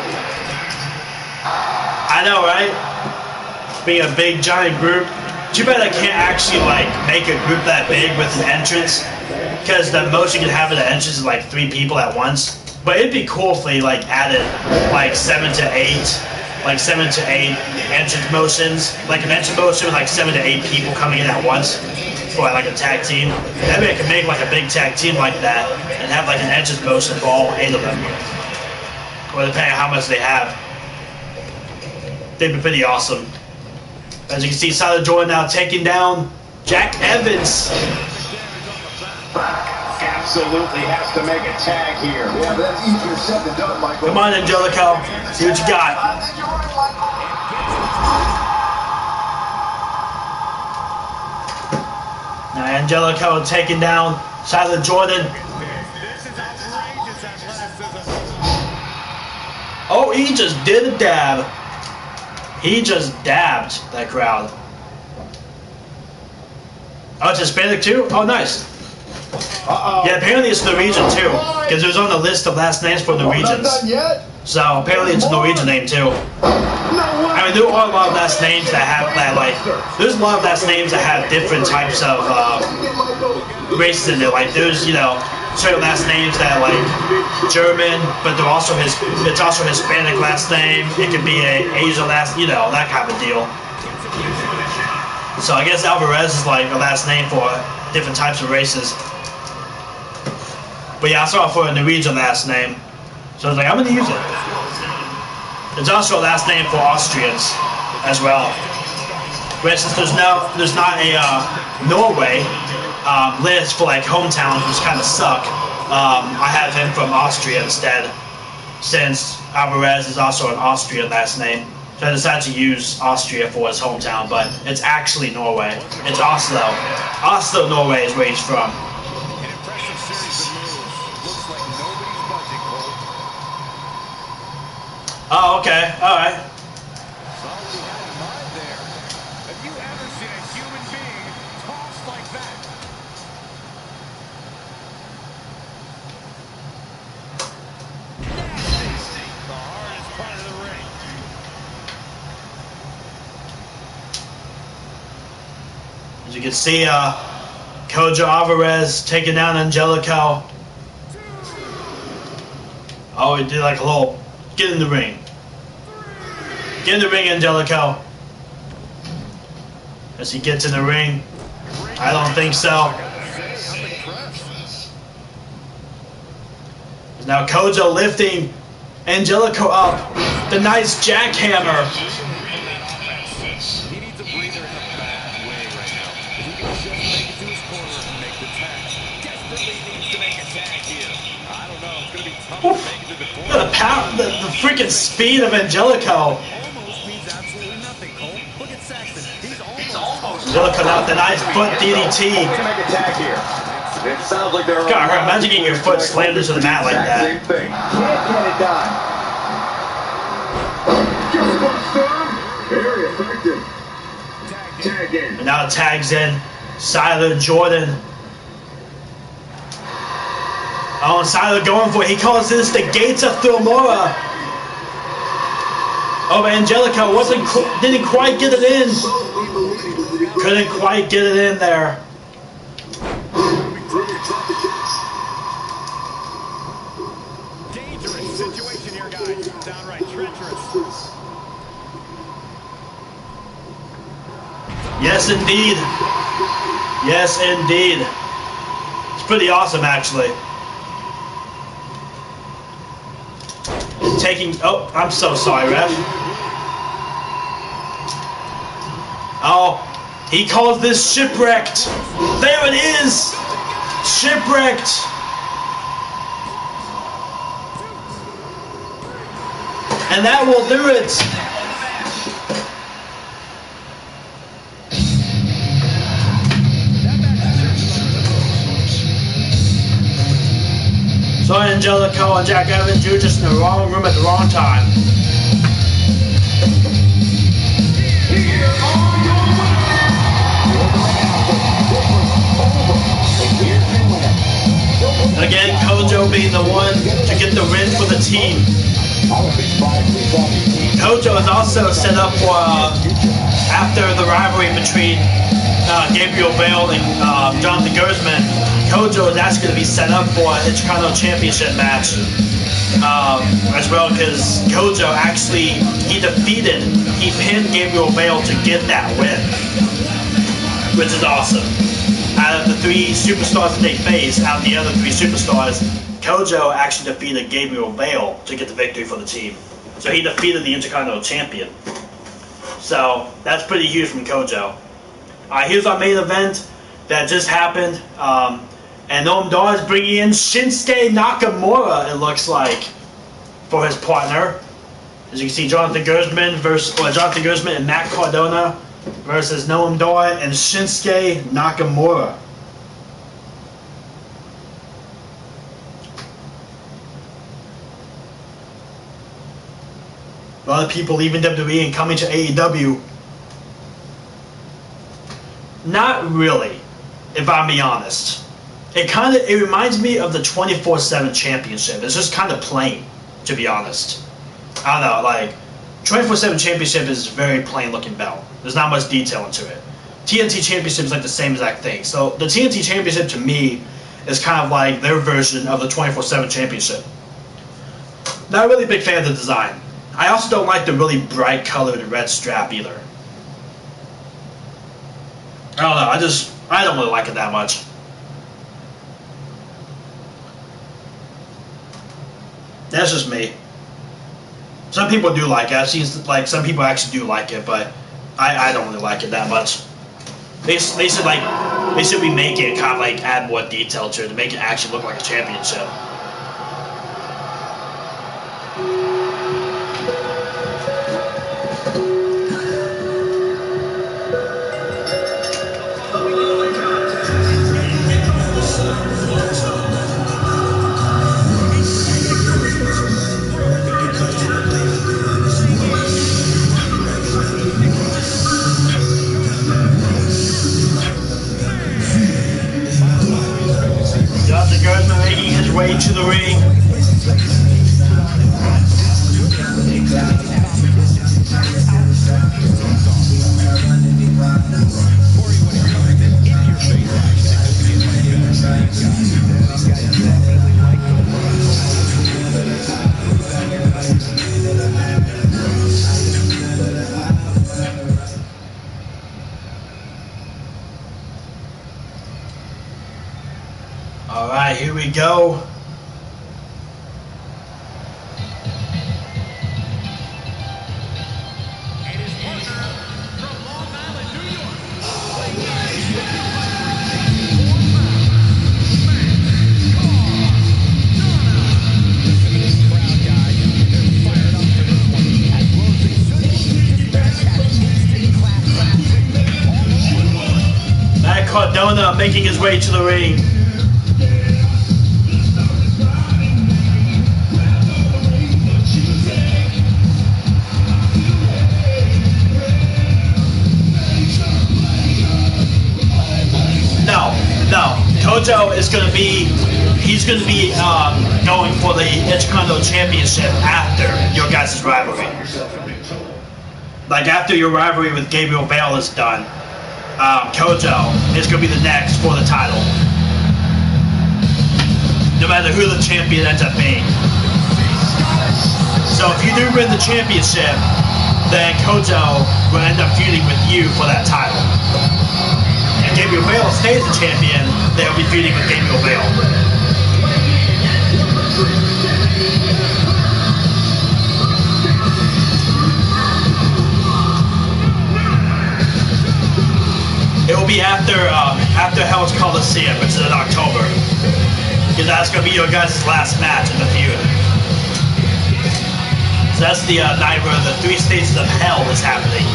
I know, right? Being a big, giant group. Too bad I can't actually, like, make a group that big with an entrance. Because the most you can have in an entrance is, like, 3 people at once. But it'd be cool if they, like, added, like, 7 to 8. Like 7 to 8 entrance motions, like an entrance motion with like 7 to 8 people coming in at once for like a tag team. Maybe I could make like a big tag team like that and have like an entrance motion for all 8 of them. Or depending on how much they have. They'd be pretty awesome. As you can see, Siler Jordan now taking down Jack Evans. Absolutely has to make a tag here. Yeah, that's easier said than done, Michael. Come on, Angelico. See what you got. Now Angelico taking down Siler Jordan. Oh, he just did a dab. He just dabbed that crowd. Oh, it's Hispanic too? Oh, nice. Yeah, apparently it's Norwegian too, because it was on the list of last names for Norwegians. So apparently it's a Norwegian name too. I mean, there are a lot of last names that have that, like, there's a lot of last names that have different types of races in it. Like there's, you know, certain last names that are like German, but they're also it's also Hispanic last name. It could be a Asian last, you know, that kind of deal. So I guess Alvarez is like a last name for different types of races. But yeah, I saw it for a Norwegian last name. So I was like, I'm going to use it. There's also a last name for Austrians as well. For instance, there's not a Norway list for like hometowns, which kind of suck. I have him from Austria instead, since Alvarez is also an Austrian last name. So I decided to use Austria for his hometown, but it's actually Norway. It's Oslo. Oslo, Norway is where he's from. An impressive series of moves. Looks like nobody's budging, Cole. Oh, okay. All right. Saw what he had in mind there. Have you ever seen a human being tossed like that? Nasty. The hardest part of the ring. As you can see, Kojo Alvarez taking down Angelico. Oh, he did like a little, get in the ring. Get in the ring, Angelico. As he gets in the ring. I don't think so. Now Kojo lifting Angelico up. The nice jackhammer. He needs a breather in a bad way right now. If he can just make it to his corner and make the tag. Desperately needs to make a tag here. I don't know. It's going to be tough to make it to the corner. The power, the freaking speed of Angelico. Almost means absolutely nothing, Cole. Look at Saxton. He's almost. Angelico out the nice foot DDT. To make a tag here. It sounds like they're God, imagine getting your foot slammed into the mat like that. same thing. Can't get it done. Just one serve. Very effective. Tag in. And now it tags in Siler Jordan. Oh, and Siler going for it. He calls this the Gates of Thilmora. Oh, but Angelico didn't quite get it in. Couldn't quite get it in there. Dangerous situation here, guys. Downright treacherous. Yes, indeed. Yes, indeed. It's pretty awesome, actually. Oh, I'm so sorry, ref. Oh, he calls this shipwrecked. There it is. Shipwrecked. And that will do it. So Angelico and Jack Evans, you're just in the wrong room at the wrong time. Again, Kojo being the one to get the win for the team. Kojo is also set up for after the rivalry between Gabriel Bale and Jonathan Gersmann. Kojo is actually going to be set up for a Chicano Championship match as well, because Kojo actually, he pinned Gabriel Bale to get that win, which is awesome. Out of the three superstars that they face, out of the other three superstars, Kojo actually defeated Gabriel Bale to get the victory for the team. So he defeated the Intercontinental Champion. So that's pretty huge from Kojo. Here's our main event that just happened. And NOAM is bringing in Shinsuke Nakamura, it looks like, for his partner. As you can see, Jonathan Gersmann and Matt Cardona versus NOAM and Shinsuke Nakamura. A lot of people leaving WWE and coming to AEW. Not really, if I'm being honest. It reminds me of the 24/7 championship. It's just kind of plain, to be honest. I don't know, like 24/7 championship is a very plain looking belt. There's not much detail into it. TNT championship is like the same exact thing. So the TNT championship to me is kind of like their version of the 24/7 championship. Not really a big fan of the design. I also don't like the really bright colored red strap either. I don't know, I don't really like it that much. That's just me. Some people do like it. I've seen like some people actually do like it, but I don't really like it that much. They should remake it, kind of like add more detail to it to make it actually look like a championship. we go. Cardona making his way to the ring. No. Kojo is going to be, going for the Intercontinental Championship after your guys' rivalry. Like after your rivalry with Gabriel Bale is done. Kojo is going to be the next for the title. No matter who the champion ends up being. So if you do win the championship, then Kojo will end up feuding with you for that title. If Gabriel Bale stays the champion, they'll be feuding with Gabriel Bale. It will be after Hell's Coliseum, which is in October. Because that's going to be your guys' last match in the feud. So that's the night where the 3 stages of hell is happening.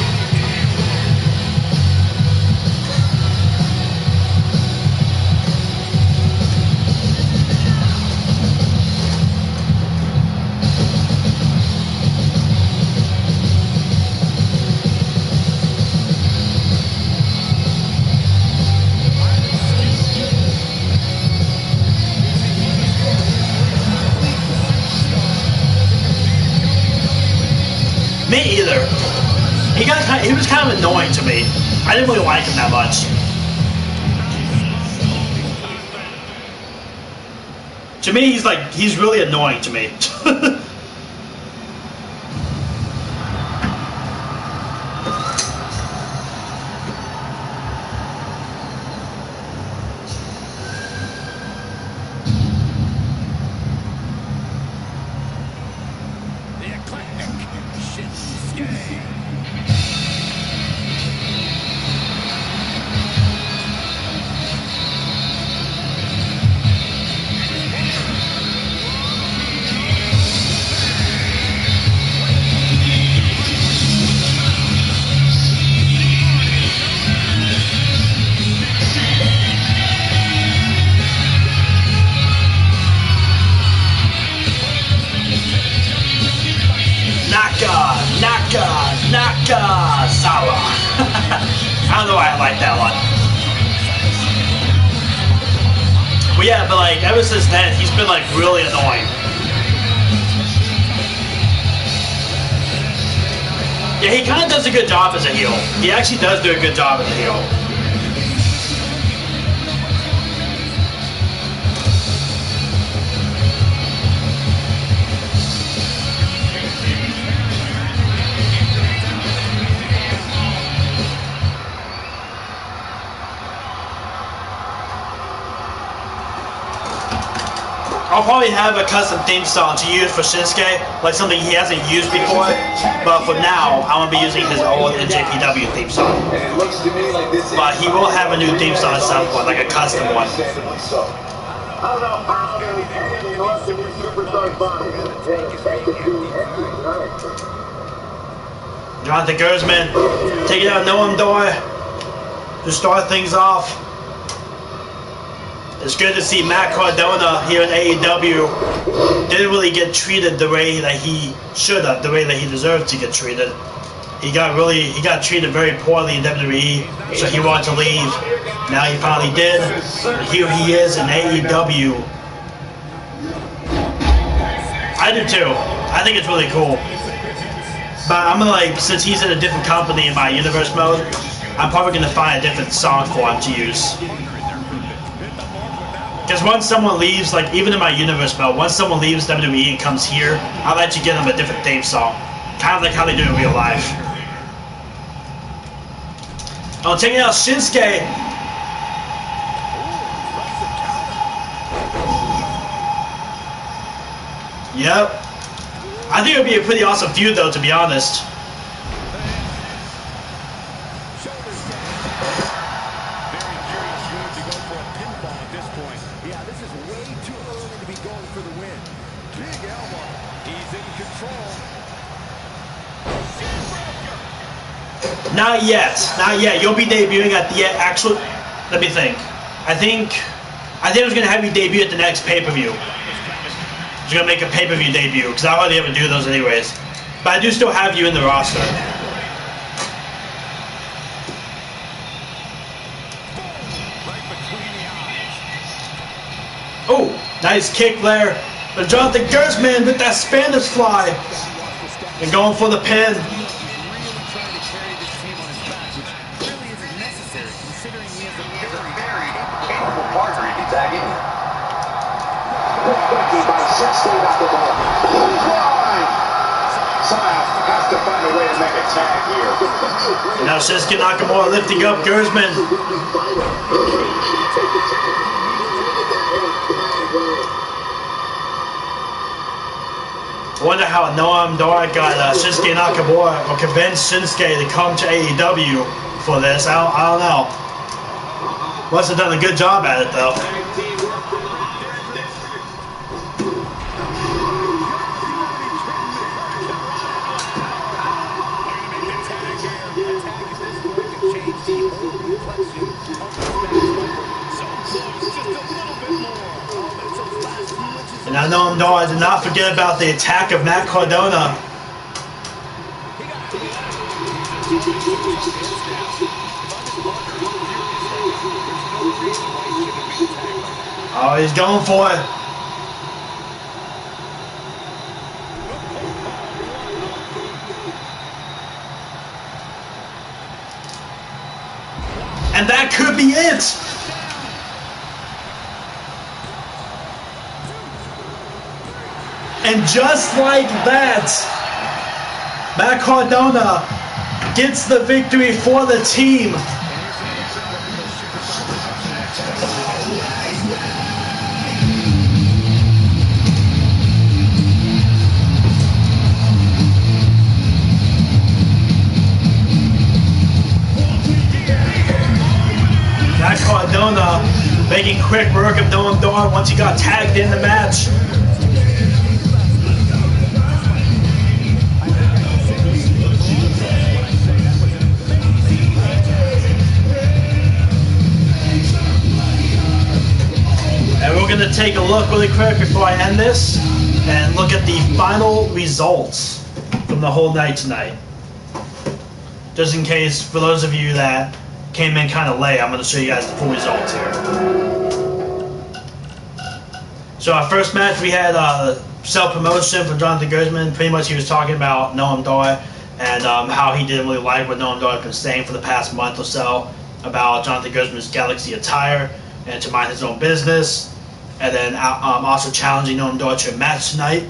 Me either. He was kind of annoying to me. I didn't really like him that much. To me, he's really annoying to me. Nakasawa. I don't know why I like that one. But yeah, but like ever since then, he's been like really annoying. Yeah, he kind of does a good job as a heel. He actually does do a good job as a heel. I'll probably have a custom theme song to use for Shinsuke, like something he hasn't used before, but for now, I'm going to be using his old NJPW theme song. But he will have a new theme song at some point, like a custom one. Jonathan Gersmann, taking out NOAM door to start things off. It's good to see Matt Cardona here in AEW. Didn't really get treated the way that he should have, the way that he deserved to get treated. He got treated very poorly in WWE, so he wanted to leave. Now he finally did. And here he is in AEW. I do too. I think it's really cool. But I'm gonna since he's in a different company in my universe mode, I'm probably gonna find a different song for him to use. Because once someone leaves, even in my universe mode, once someone leaves WWE and comes here, I like to give them a different theme song. Kind of like how they do in real life. Oh, taking out Shinsuke. Yep. I think it would be a pretty awesome feud, though, to be honest. Very curious move to go for a pinfall at this point. Yeah, this is way too early to be going for the win. Big elbow. He's in control. Not yet. Not yet. You'll be debuting at the actual... Let me think. I think I was going to have you debut at the next pay-per-view. I was going to make a pay-per-view debut, because I hardly ever do those anyways. But I do still have you in the roster. Oh, nice kick there. But Jonathan GERSMANN with that Spanish fly. And going for the pin. Now Shinsuke Nakamura lifting up GERSMANN. I wonder how Noam Dar got Shinsuke Nakamura or convinced Shinsuke to come to AEW for this. I don't know. Must have done a good job at it though. And I know I did not forget about the attack of Matt Cardona. Oh, he's going for it. And that could be it. And just like that, Matt Cardona gets the victory for the team. Matt Cardona making quick work of Noam Dar once he got tagged in the match. And we're going to take a look really quick before I end this and look at the final results from the whole night tonight. Just in case, for those of you that came in kind of late, I'm going to show you guys the full results here. So our first match, we had self-promotion for Jonathan GERSMANN. Pretty much he was talking about Noam Dar and how he didn't really like what Noam Dar had been saying for the past month or so about Jonathan GERSMANN's Galaxy attire and to mind his own business. And then also challenging Noam Dar to a match tonight.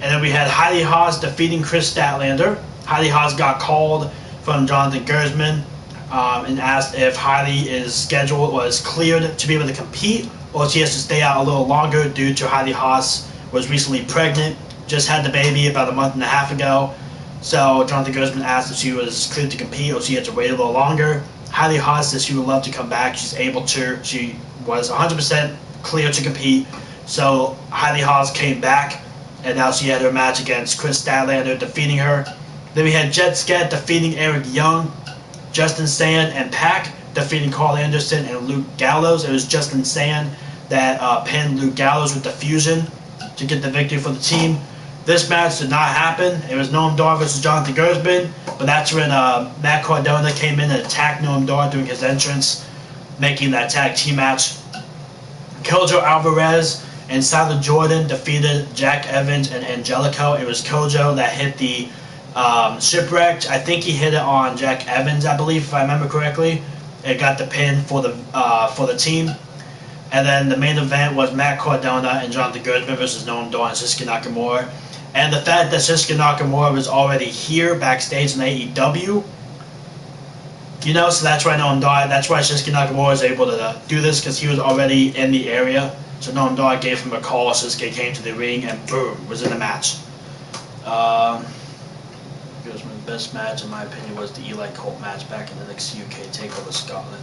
And then we had HAAS defeating KRIS Statlander. HAAS got called from Jonathan GERSMANN and asked if HAYLEIGH is scheduled or is cleared to be able to compete, or she has to stay out a little longer due to HAAS was recently pregnant, just had the baby about a month and a half ago. So Jonathan GERSMANN asked if she was cleared to compete or she had to wait a little longer. HAAS says she would love to come back. She's able to. She was 100% clear to compete. So HAAS came back, and now she had her match against KRIS Statlander, defeating her. Then we had JETT SKETT defeating Eric Young, Justin Sand and Pac defeating Carl Anderson and Luke Gallows. It was Justin Sand that pinned Luke Gallows with the fusion to get the victory for the team. This match did not happen. It was Noam Dar versus Jonathan GERSMANN, but that's when Matt Cardona came in and attacked Noam Dar during his entrance, making that tag team match. Kojo Alvarez and Tyler Jordan defeated Jack Evans and Angelico. It was Kojo that hit the shipwrecked. I think he hit it on Jack Evans, I believe, if I remember correctly. It got the pin for the team. And then the main event was Matt Cardona and Jonathan GERSMANN versus Noam Dar and Shinsuke Nakamura. And the fact that Shinsuke Nakamura was already here backstage in AEW, you know, so that's why Noam Dar, that's why Shinsuke Nakamura was able to do this, because he was already in the area. So Noam Dar gave him a call. Shinsuke came to the ring and boom, was in the match. GERSMANN's best match, in my opinion, was the Eli Colt match back in the NXT UK Takeover Scotland.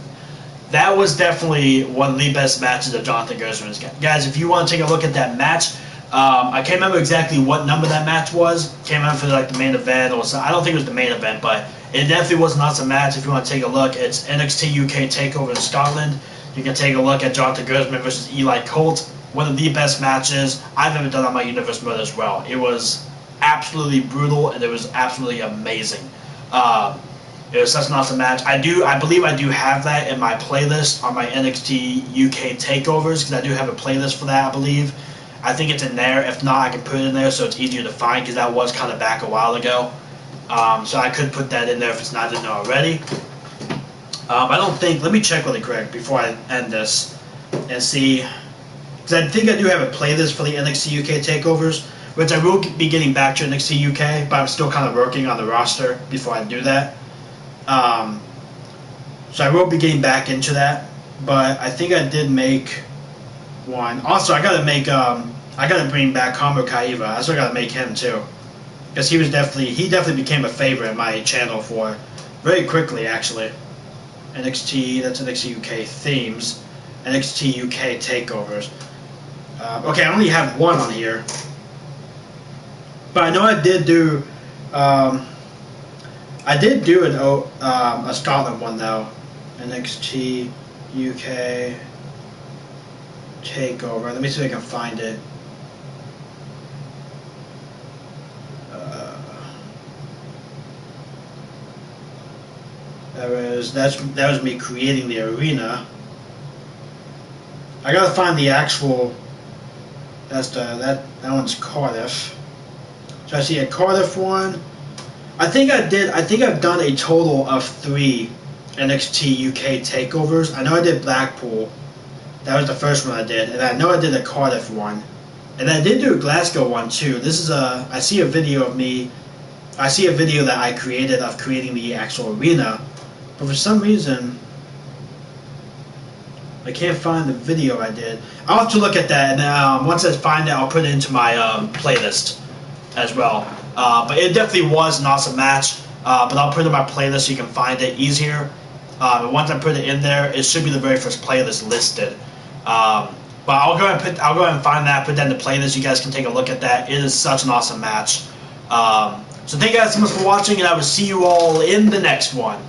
That was definitely one of the best matches of Jonathan GERSMANN's. Guys, if you want to take a look at that match, I can't remember exactly what number that match was. Can't remember if it was like the main event or something. I don't think it was the main event, but it definitely was an awesome match. If you want to take a look, it's NXT UK Takeover in Scotland. You can take a look at Jonathan GERSMANN versus Eli Colt. One of the best matches I've ever done on my Universe mode as well. It was absolutely brutal and it was absolutely amazing. It was such an awesome match. I believe I do have that in my playlist on my NXT UK takeovers, because I do have a playlist for that, I believe. I think it's in there. If not, I can put it in there so it's easier to find, because that was kind of back a while ago. So I could put that in there if it's not in there already. I don't think, let me check really quick before I end this and see, because I think I do have a playlist for the NXT UK takeovers, which I will be getting back to NXT UK, but I'm still kind of working on the roster before I do that. So I will be getting back into that, but I think I did make one. Also, I gotta make, I gotta bring back Kamur Kaiva. I also gotta make him too, because he definitely became a favorite in my channel for very quickly, actually. NXT, that's NXT UK themes, NXT UK takeovers. Okay, I only have one on here, but I know I did do, a Scotland one though. NXT UK takeover. Let me see if I can find it. That was me creating the arena. I gotta find the actual. That one's Cardiff. So I see a Cardiff one. I think I've done a total of 3 NXT UK takeovers. I know I did Blackpool. That was the first one I did, and I know I did a Cardiff one, and I did do a Glasgow one too. This is I see a video of me. I see a video that I created of creating the actual arena, but for some reason I can't find the video I did. I'll have to look at that, and once I find it, I'll put it into my playlist as well. But it definitely was an awesome match. But I'll put it in my playlist so you can find it easier. And once I put it in there, it should be the very first playlist listed. But I'll go ahead and find that, put that in the playlist. You guys can take a look at that. It is such an awesome match. So thank you guys so much for watching, and I will see you all in the next one.